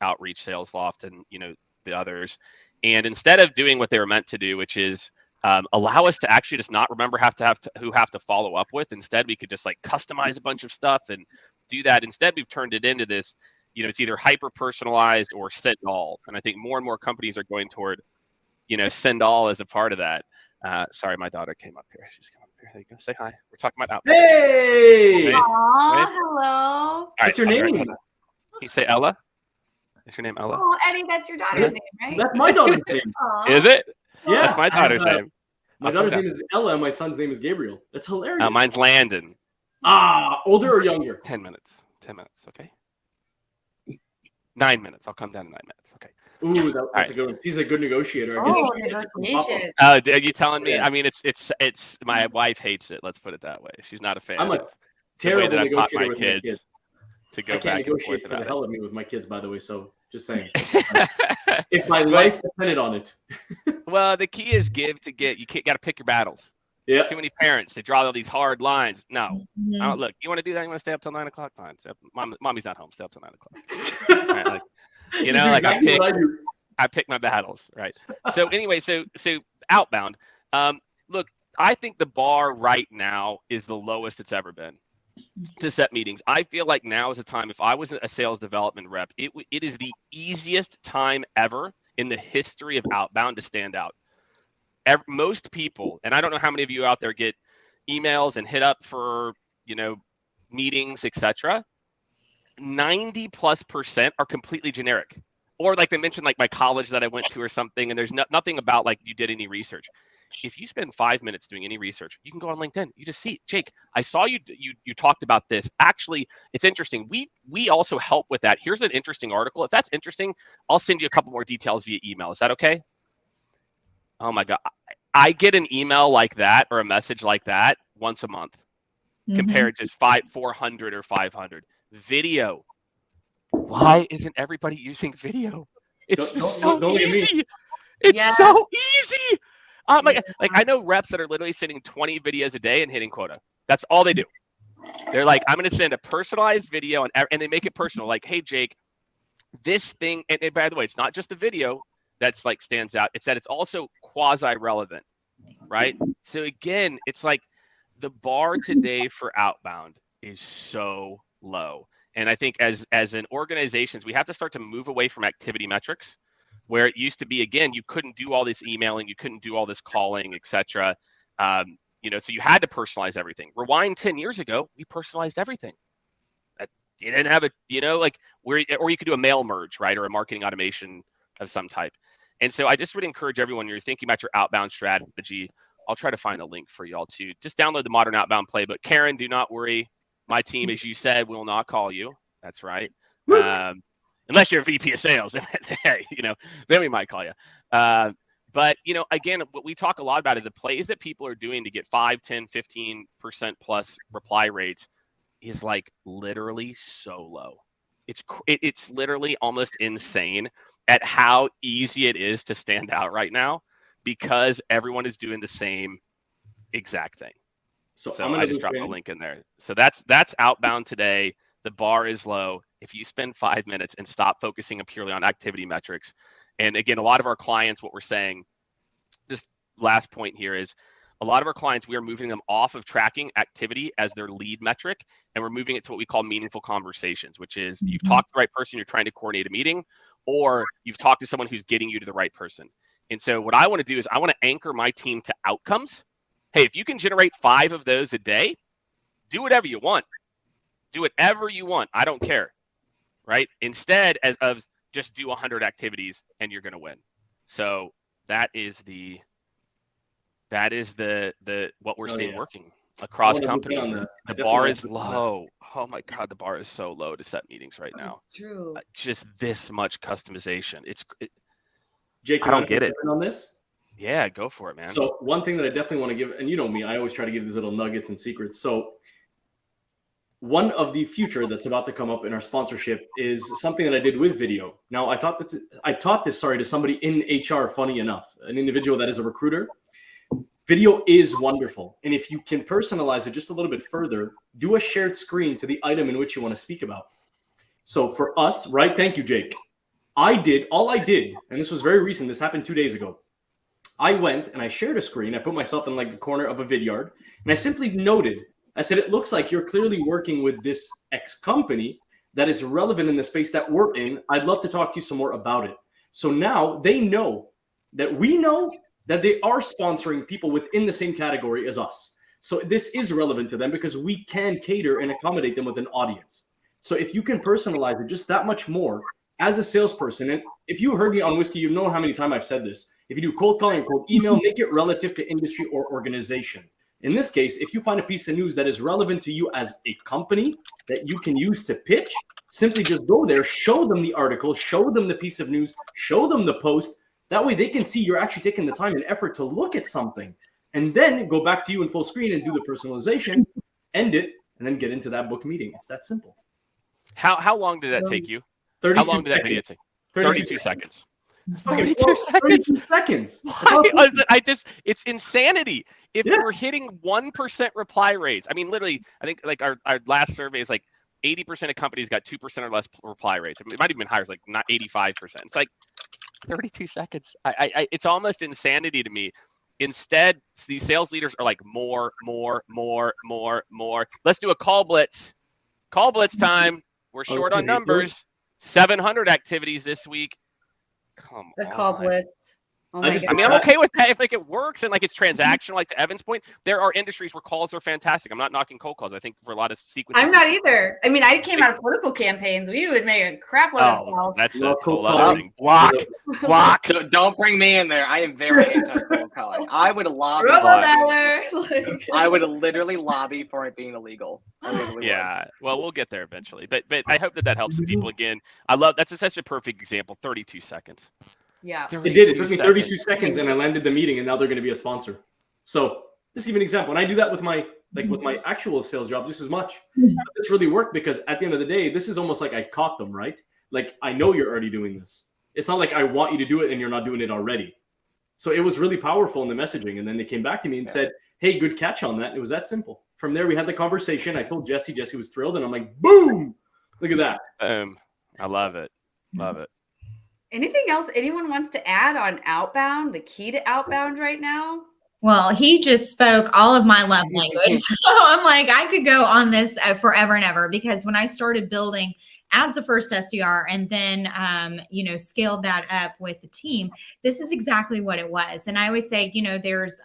Outreach, Sales Loft, and the others, and instead of doing what they were meant to do, which is allow us to actually just not remember who have to follow up with. Instead, we could just like customize a bunch of stuff and do that. Instead, we've turned it into this, it's either hyper personalized or send all. And I think more and more companies are going toward, send all as a part of that. Sorry, my daughter came up here. She's coming up here. There you go. Say hi. We're talking about outbound. Hey! Aww, hello. All right, what's your name? Can you say Ella? Is your name Ella? Oh, Eddie, that's your daughter's name, right? That's my daughter's name. Is it? Yeah. That's my daughter's name. My daughter's name is Ella, and my son's name is Gabriel. That's hilarious. Mine's Landon. Older or younger? 10 minutes. 10 minutes, okay? 9 minutes. I'll come down to 9 minutes, okay? Ooh, that's a good one. He's a good negotiator. I guess. Negotiation. Are you telling me? Yeah. I mean, it's my wife hates it. Let's put it that way. She's not a fan. I'm a of terrible the way that I've taught negotiator my with kids my kids. to go I can't back and forth negotiate for the about hell it. of me with my kids, by the way. So just saying, if my life depended on it. Well, the key is give to get. You got to pick your battles. Yeah. Too many parents, they draw all these hard lines. No. Mhm. Look, you want to do that? You want to stay up till 9 o'clock? Fine. Stay up. Mommy's not home. Stay up till 9 o'clock. Right, like, You do exactly what I do. I pick my battles, right? So anyway, so outbound. Look, I think the bar right now is the lowest it's ever been to set meetings. I feel like now is the time. If I was a sales development rep, it is the easiest time ever in the history of outbound to stand out. Most people, and I don't know how many of you out there get emails and hit up for meetings, etc. 90+% are completely generic. or like they mentioned like my college that I went to or something, and there's nothing about like you did any research. If you spend 5 minutes doing any research, you can go on LinkedIn. You just see, Jake, I saw you talked about this. Actually, it's interesting. We also help with that. Here's an interesting article. If that's interesting, I'll send you a couple more details via email. Is that okay? Oh my God. I get an email like that or a message like that once a month compared to 400 or 500. Video. Why isn't everybody using video? It's so easy. It's so easy. Like I know reps that are literally sending 20 videos a day and hitting quota. That's all they do. They're like, I'm going to send a personalized video, and they make it personal. Like, hey, Jake, this thing, and by the way, it's not just the video that's like stands out. It's that it's also quasi-relevant, right? So again, it's like the bar today for outbound is so low. And I think as an organizations, we have to start to move away from activity metrics, where it used to be, again, you couldn't do all this emailing, you couldn't do all this calling, etc. So you had to personalize everything. Rewind 10 years ago, we personalized everything. You didn't have or you could do a mail merge, right? Or a marketing automation of some type. And so I just would encourage everyone, you're thinking about your outbound strategy. I'll try to find a link for y'all to just download the Modern Outbound Playbook. Karen, do not worry. My team, as you said, will not call you. That's right. Unless you're a VP of sales, then we might call you. But, again, what we talk a lot about is the plays that people are doing to get 5, 10, 15% plus reply rates is like literally so low. It's literally almost insane at how easy it is to stand out right now because everyone is doing the same exact thing. So I just dropped a link in there. So that's outbound today. The bar is low. If you spend 5 minutes and stop focusing purely on activity metrics, and again, a lot of our clients, what we're saying, just last point here is a lot of our clients, we are moving them off of tracking activity as their lead metric, and we're moving it to what we call meaningful conversations, which is you've talked to the right person, you're trying to coordinate a meeting, or you've talked to someone who's getting you to the right person. And so what I want to do is I want to anchor my team to outcomes. Hey, if you can generate 5 of those a day, do whatever you want. Do whatever you want. I don't care, right? Instead of just do 100 activities and you're going to win. So that is the what we're seeing working across companies. The bar is low. Oh my God, the bar is so low to set meetings right now. It's true. Just this much customization. Jake, I don't get it on this. Yeah, go for it, man. So one thing that I definitely want to give, and you know me, I always try to give these little nuggets and secrets. So one of the future that's about to come up in our sponsorship is something that I did with video. Now, I taught this to somebody in HR, funny enough, an individual that is a recruiter. Video is wonderful. And if you can personalize it just a little bit further, do a shared screen to the item in which you want to speak about. So for us, right? Thank you, Jake. All I did, and this was very recent, this happened 2 days ago. I went and I shared a screen. I put myself in like the corner of a vidyard, and I simply noted, I said, it looks like you're clearly working with this X company that is relevant in the space that we're in. I'd love to talk to you some more about it. So now they know that we know that they are sponsoring people within the same category as us. So this is relevant to them because we can cater and accommodate them with an audience. So if you can personalize it just that much more as a salesperson, and if you heard me on Whiskey, you know how many times I've said this. If you do cold calling and cold email, make it relative to industry or organization. In this case, if you find a piece of news that is relevant to you as a company that you can use to pitch, simply just go there, show them the article, show them the piece of news, show them the post. That way they can see you're actually taking the time and effort to look at something, and then go back to you in full screen and do the personalization, end it, and then get into that book meeting. It's that simple. How long did that take you? 32 How long did that video take? 32 seconds. 32 seconds. It's insanity. If we're hitting 1% reply rates, I mean, literally, I think like our last survey is like 80% of companies got 2% or less reply rates. I mean, it might have been higher, it's like not 85%. It's like 32 seconds. It's almost insanity to me. Instead, these sales leaders are like more. Let's do a call blitz. Call blitz time. We're short on numbers. 700 activities this week. Come on. Call blitz. Oh I my just- God. I mean, I'm okay with that if like it works and like it's transactional. Like to Evan's point, there are industries where calls are fantastic. I'm not knocking cold calls. I think for a lot of sequences, I'm not either. I mean, I came out of political campaigns. We would make a crap load of Oh, calls. that's a Love whole cold other calling. thing. Block. Don't bring me in there. I am very anti-cold calling. I would lobby. Robo-dialer. I would literally lobby for it being illegal. I literally would. Yeah, well, we'll get there eventually. But I hope that helps the people again. I love that's such a perfect example. 32 seconds. Yeah. It did. It took me 32 32 seconds, and I landed the meeting, and now they're going to be a sponsor. So this is even an example. And I do that with my actual sales job just as much. This really worked because at the end of the day, this is almost like I caught them, right? Like I know you're already doing this. It's not like I want you to do it and you're not doing it already. So it was really powerful in the messaging. And then they came back to me and said, hey, good catch on that. It was that simple. From there, we had the conversation. I told Jesse. Jesse was thrilled. And I'm like, boom, look at that. I love it. Love it. Anything else anyone wants to add on outbound, the key to outbound right now? Well, he just spoke all of my love language. So I'm like, I could go on this forever and ever, because when I started building as the first SDR and then, scaled that up with the team, this is exactly what it was. And I always say, there's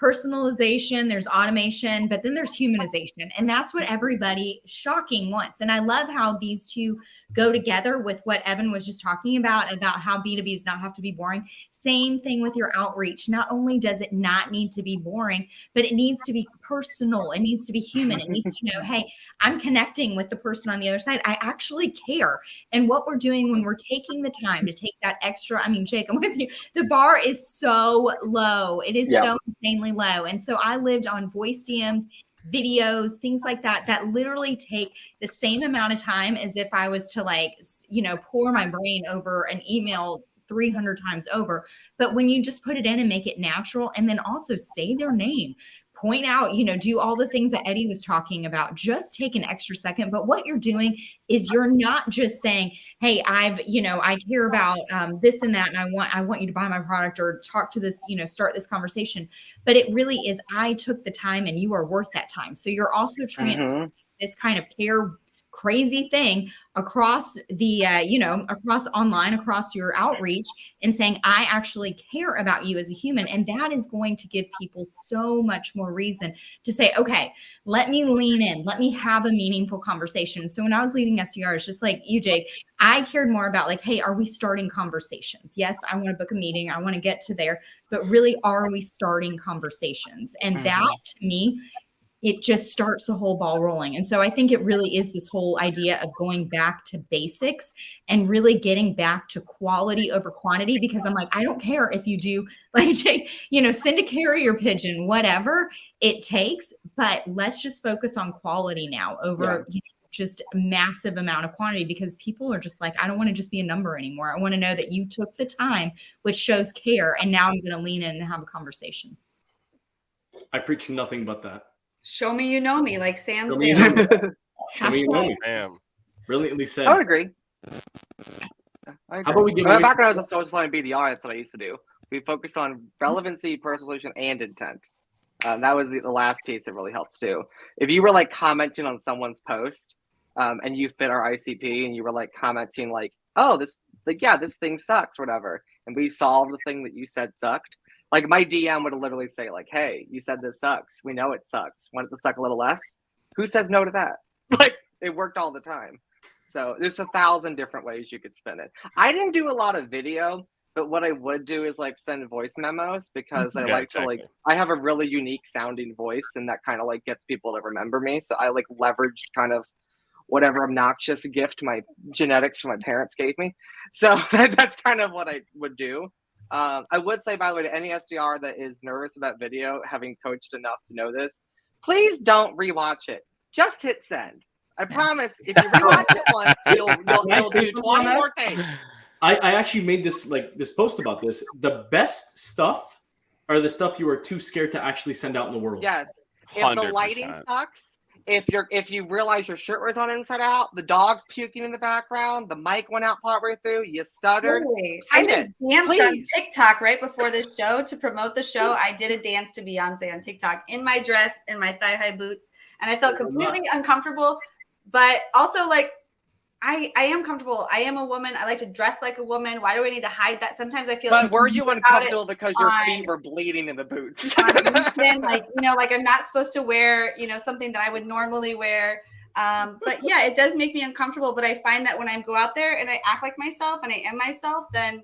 personalization, there's automation, but then there's humanization. And that's what everybody shocking wants. And I love how these two go together with what Evan was just talking about how B2Bs not have to be boring. Same thing with your outreach. Not only does it not need to be boring, but it needs to be personal. It needs to be human. It needs to know, hey, I'm connecting with the person on the other side. I actually care. And what we're doing when we're taking the time to take that extra, I mean, Jake, I'm with you. The bar is so low. It is so insanely low. And so I lived on voice DMs, videos, things like that, that literally take the same amount of time as if I was to pour my brain over an email 300 times over. But when you just put it in and make it natural, and then also say their name, point out, do all the things that Eddie was talking about, just take an extra second. But what you're doing is you're not just saying, hey, I care about this and that, and I want you to buy my product or talk to this, start this conversation. But it really is, I took the time and you are worth that time. So you're also transferring this kind of care crazy thing across the, across online, across your outreach, and saying, I actually care about you as a human. And that is going to give people so much more reason to say, okay, let me lean in, let me have a meaningful conversation. So when I was leading SDRs, just like you, Jake, I cared more about like, hey, are we starting conversations? Yes, I want to book a meeting. I want to get to there, but really, are we starting conversations? And that to me, it just starts the whole ball rolling. And so I think it really is this whole idea of going back to basics and really getting back to quality over quantity, because I'm like, I don't care if you do like, send a carrier pigeon, whatever it takes, but let's just focus on quality now over just a massive amount of quantity, because people are just like, I don't want to just be a number anymore. I want to know that you took the time, which shows care. And now I'm going to lean in and have a conversation. I preach nothing but that. Show me you know me, like Sam Show me you know said. me. Show me you know me. Damn. Brilliantly said. I would agree. How about we give my away- background as a social line BDR? That's what I used to do. We focused on relevancy, personalization, and intent. That was the last piece that really helps too. If you were like commenting on someone's post, and you fit our ICP, and you were like commenting like, "Oh, this thing sucks," or whatever, and we solved the thing that you said sucked. Like my DM would literally say like, "Hey, you said this sucks. We know it sucks. Want it to suck a little less?" Who says no to that? Like it worked all the time. So there's 1,000 different ways you could spin it. I didn't do a lot of video, but what I would do is like send voice memos, because I like to I have a really unique sounding voice, and that kind of like gets people to remember me. So I like leveraged kind of whatever obnoxious gift my genetics from my parents gave me. So that's kind of what I would do. I would say, by the way, to any SDR that is nervous about video, having coached enough to know this, please don't rewatch it. Just hit send. I promise, if you rewatch it once, you'll do 20 more takes. I actually made this post about this. The best stuff are the stuff you are too scared to actually send out in the world. Yes. If 100%. the lighting sucks, if you realize your shirt was on inside out, the dog's puking in the background, the mic went out partway through, you stuttered. Totally. I did a dance on TikTok right before this show to promote the show. I did a dance to Beyonce on TikTok in my dress and my thigh-high boots, and I felt completely uncomfortable, but also like I am comfortable. I am a woman. I like to dress like a woman. Why do I need to hide that? Sometimes I feel But like were you about it uncomfortable because your on- feet were bleeding in the boots? on LinkedIn, like, you know, like I'm not supposed to wear, you know, something that I would normally wear. But yeah, it does make me uncomfortable. But I find that when I go out there and I act like myself and I am myself, then,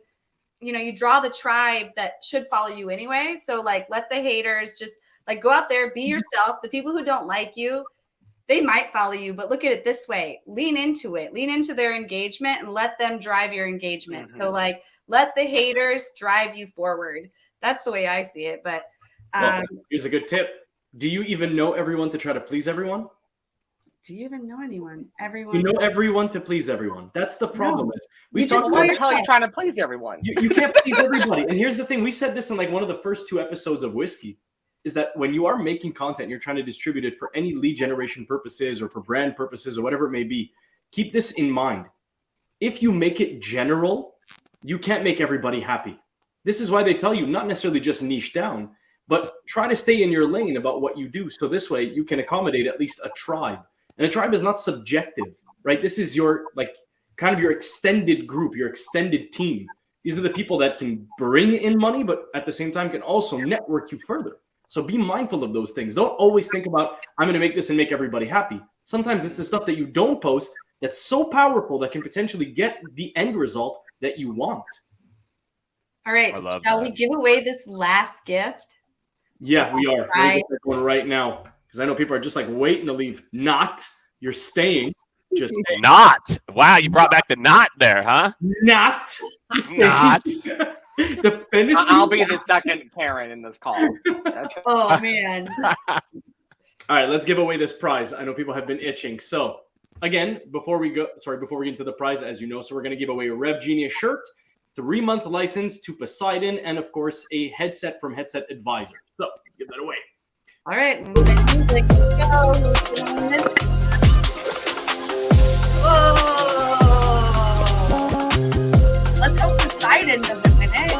you know, you draw the tribe that should follow you anyway. So like, let the haters just like go out there, be yourself. The people who don't like you, they might follow you, but look at it this way. Lean into it. Lean into their engagement and let them drive your engagement. So like, let the haters drive you forward. That's the way I see it. But Well, here's a good tip. Do you even know everyone to try to please everyone? do you even know anyone? Everyone? You know everyone to please everyone. That's the problem. No. Is we've You just talked know about What the hell are you trying to please everyone? you can't please everybody. And here's the thing. We said this in like one of the first 2 episodes of Whiskey, is that when you are making content, you're trying to distribute it for any lead generation purposes or for brand purposes or whatever it may be. Keep this in mind. If you make it general, you can't make everybody happy. This is why they tell you not necessarily just niche down, but try to stay in your lane about what you do. So this way you can accommodate at least a tribe. And a tribe is not subjective, right? This is your like kind of your extended group, your extended team. These are the people that can bring in money, but at the same time can also network you further. So be mindful of those things. Don't always think about, I'm going to make this and make everybody happy. Sometimes it's the stuff that you don't post that's so powerful that can potentially get the end result that you want. All right. I love Shall that. we give away this last gift? Yeah, we are. Right. We're get that going right now because I know people are just like waiting to leave. Not. You're staying. Just staying. Not. Wow, you brought back the not there, huh? Not. You're staying. Not. The pen is I'll be the second parent in this call. That's Oh, man. All right, let's give away this prize. I know people have been itching. So again, before we get into the prize, as you know, so we're going to give away a Rev Genius shirt, 3-month license to Poseidon, and of course a headset from Headset Advisor. So let's give that away. All right. Music. Let's go. Whoa. Let's hope Poseidon doesn't win it.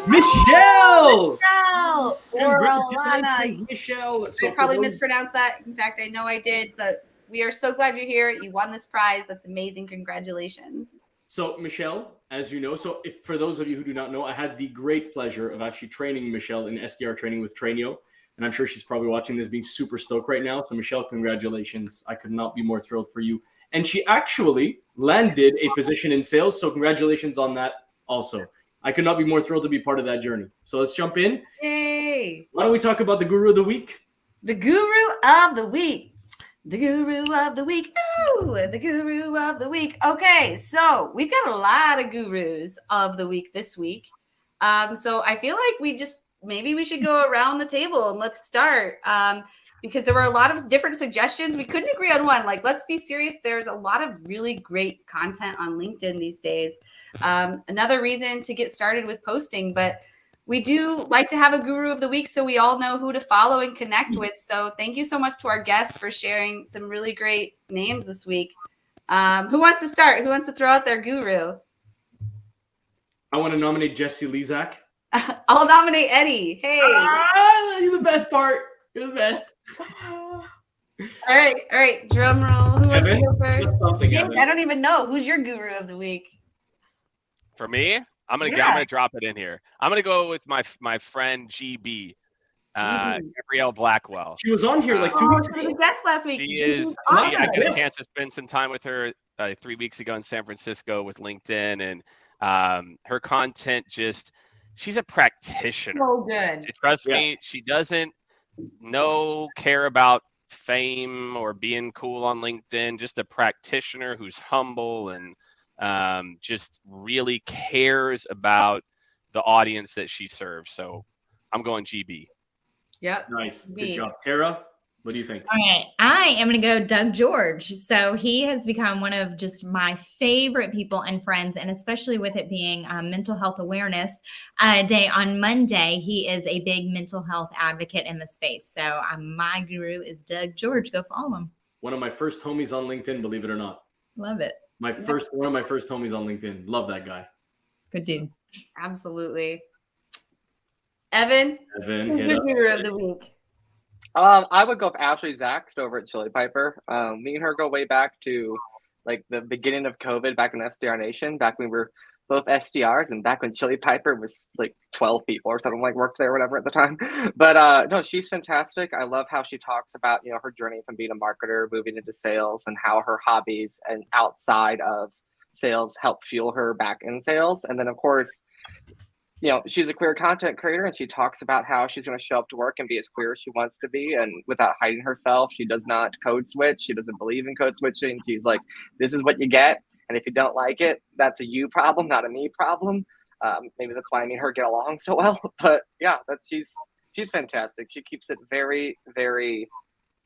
Michelle! Michelle or Alana. Congratulations, Michelle. I So for probably those- mispronounced that. In fact, I know I did, but we are so glad you're here. You won this prize. That's amazing. Congratulations. So Michelle, as you know, so if for those of you who do not know, I had the great pleasure of actually training Michelle in SDR training with Trainio. And I'm sure she's probably watching this being super stoked right now. So Michelle, congratulations. I could not be more thrilled for you. And she actually landed a position in sales. So congratulations on that also. I could not be more thrilled to be part of that journey. So let's jump in. Yay. Why don't we talk about the Guru of the Week? The Guru of the Week. The Guru of the Week. Ooh, the Guru of the Week. Okay, so we've got a lot of Gurus of the Week this week. So I feel like maybe we should go around the table and let's start. Because there were a lot of different suggestions. We couldn't agree on one. Like, let's be serious. There's a lot of really great content on LinkedIn these days. Another reason to get started with posting, but we do like to have a Guru of the Week so we all know who to follow and connect with. So thank you so much to our guests for sharing some really great names this week. Who wants to start? Who wants to throw out their Guru? I want to nominate Jesse Lezak. I'll nominate Eddie. Hey. You're the best part. You're the best. All right. Drum roll. Who wants to Evan, go first? what's something, James, Evan? I don't even know. Who's your Guru of the Week? For me, I'm Yeah. gonna drop it in here. I'm gonna go with my friend GB, Gabrielle Blackwell. She was on here like 2 Oh, weeks she was ago. a guest last week. She She is. was I awesome. got a chance to spend some time with her 3 weeks ago in San Francisco with LinkedIn, and her content she's a practitioner. So good. Trust me, she doesn't care about fame or being cool on LinkedIn. Just a practitioner who's humble and just really cares about the audience that she serves. So I'm going GB. Yep. Nice. Good Me. job. Tara, what do you think? All right, I am going to go Doug George. So he has become one of just my favorite people and friends, and especially with it being Mental Health Awareness Day on Monday, he is a big mental health advocate in the space. So my guru is Doug George. Go follow him. One of my first homies on LinkedIn, believe it or not. Love it. One of my first homies on LinkedIn. Love that guy. Good dude. Absolutely. Evan, Evan, who's hit your up. Guru of the Week? I would go with Ashley Zaxt over at Chili Piper. Me and her go way back to like the beginning of COVID, back in SDR Nation, back when we were both SDRs, and back when Chili Piper was like 12 people or something, like worked there or whatever at the time. But no, she's fantastic. I love how she talks about, you know, her journey from being a marketer, moving into sales, and how her hobbies and outside of sales help fuel her back in sales. And then of course, you know, she's a queer content creator, and she talks about how she's going to show up to work and be as queer as she wants to be, and without hiding herself. She does not code switch. She doesn't believe in code switching. She's like, this is what you get, and if you don't like it, that's a you problem, not a me problem. Maybe that's why me and her get along so well. But yeah, she's fantastic. She keeps it very, very,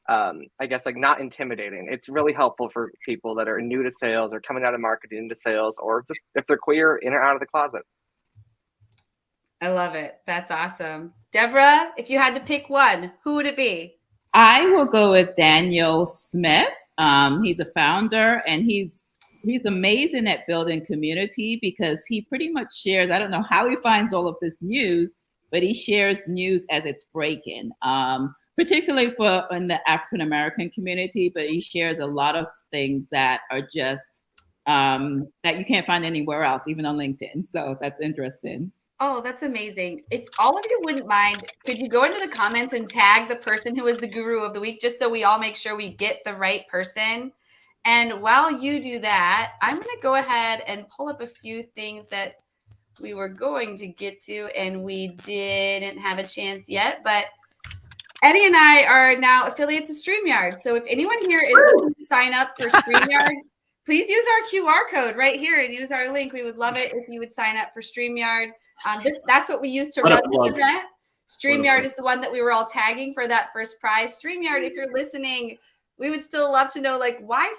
I guess, like, not intimidating. It's really helpful for people that are new to sales or coming out of marketing into sales, or just if they're queer, in or out of the closet. I love it. That's awesome. Deborah, if you had to pick one, who would it be? I will go with Daniel Smith. He's a founder, and he's amazing at building community, because he pretty much shares, I don't know how he finds all of this news, but he shares news as it's breaking, particularly for in the African American community, but he shares a lot of things that are just that you can't find anywhere else, even on LinkedIn. So that's interesting. Oh, that's amazing. If all of you wouldn't mind, could you go into the comments and tag the person who is the guru of the week, just so we all make sure we get the right person? And while you do that, I'm going to go ahead and pull up a few things that we were going to get to and we didn't have a chance yet. But Eddie and I are now affiliates of StreamYard. So if anyone here is looking to sign up for StreamYard, please use our QR code right here and use our link. We would love it if you would sign up for StreamYard. That's what we use to run the event. StreamYard is the one that we were all tagging for that first prize. StreamYard, if you're listening, we would still love to know, like, why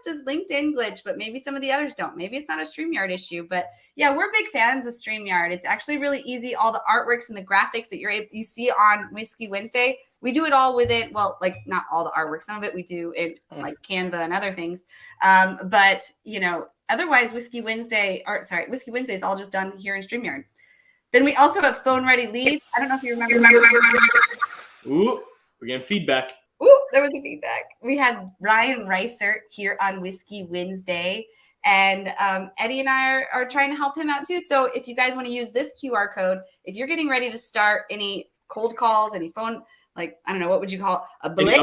sometimes does LinkedIn glitch, but maybe some of the others don't. Maybe it's not a StreamYard issue, but yeah, we're big fans of StreamYard. It's actually really easy. All the artworks and the graphics that you see on Whiskey Wednesday, we do it all within, well, like, not all the artwork. Some of it we do in like Canva and other things. But you know, otherwise Whiskey Wednesday is all just done here in StreamYard. Then we also have phone ready lead. I don't know if you remember. Ooh, we're getting feedback. Ooh, there was a feedback. We had Ryan Reiser here on Whiskey Wednesday, and Eddie and I are trying to help him out too. So if you guys want to use this QR code, if you're getting ready to start any cold calls, any phone, like, I don't know, what would you call it? A blitz?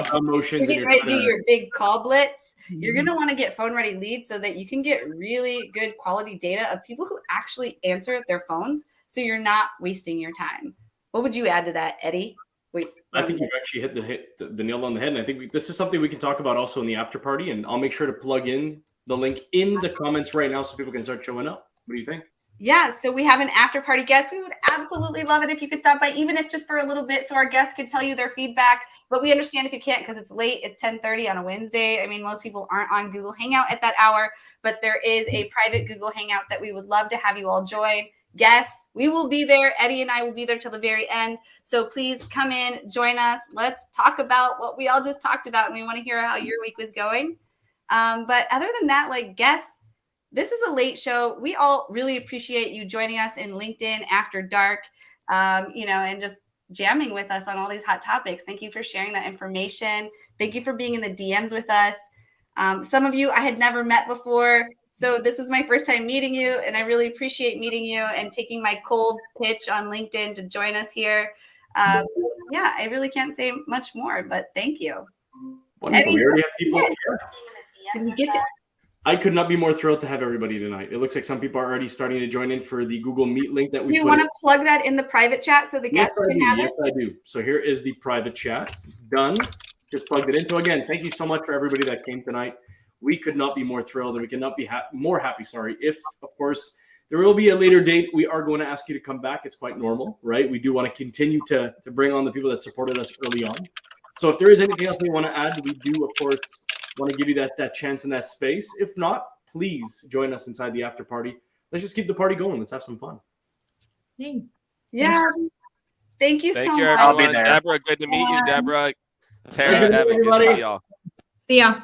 You're getting ready to do your big call blitz. You're going to want to get phone ready leads so that you can get really good quality data of people who actually answer their phones, so you're not wasting your time. What would you add to that, Eddie? Wait, I think you've actually hit the nail on the head. And I think this is something we can talk about also in the after party. And I'll make sure to plug in the link in the comments right now so people can start showing up. What do you think? Yeah, so we have an after party guest. We would absolutely love it if you could stop by, even if just for a little bit, so our guests could tell you their feedback. But we understand if you can't, because it's late. It's 10:30 on a Wednesday. I mean, most people aren't on Google Hangout at that hour, but there is a private Google Hangout that we would love to have you all join. Yes, we will be there. Eddie and I will be there till the very end. So please come in, join us. Let's talk about what we all just talked about, and we want to hear how your week was going. But other than that, like, guests, this is a late show. We all really appreciate you joining us in LinkedIn After Dark, and just jamming with us on all these hot topics. Thank you for sharing that information. Thank you for being in the DMs with us. Some of you I had never met before, so this is my first time meeting you, and I really appreciate meeting you and taking my cold pitch on LinkedIn to join us here. Yeah, I really can't say much more, but thank you. Wonderful. We already have people. Yes. Did we get to? I could not be more thrilled to have everybody tonight. It looks like some people are already starting to join in for the Google Meet link that we Do you want to plug that in the private chat so the guests can have it? Yes, I do. So here is the private chat. Done. Just plugged it in. So again, thank you so much for everybody that came tonight. We could not be more thrilled, and we cannot be more happy, if, of course, there will be a later date. We are going to ask you to come back. It's quite normal, right? We do want to continue to bring on the people that supported us early on. So if there is anything else they want to add, we do, of course, want to give you that chance and that space. If not, please join us inside the after party. Let's just keep the party going. Let's have some fun. Hey. Yeah. Thank you so much. I'll be there. Deborah, good to meet you, Deborah. Tara, Evan, good to see y'all. See ya.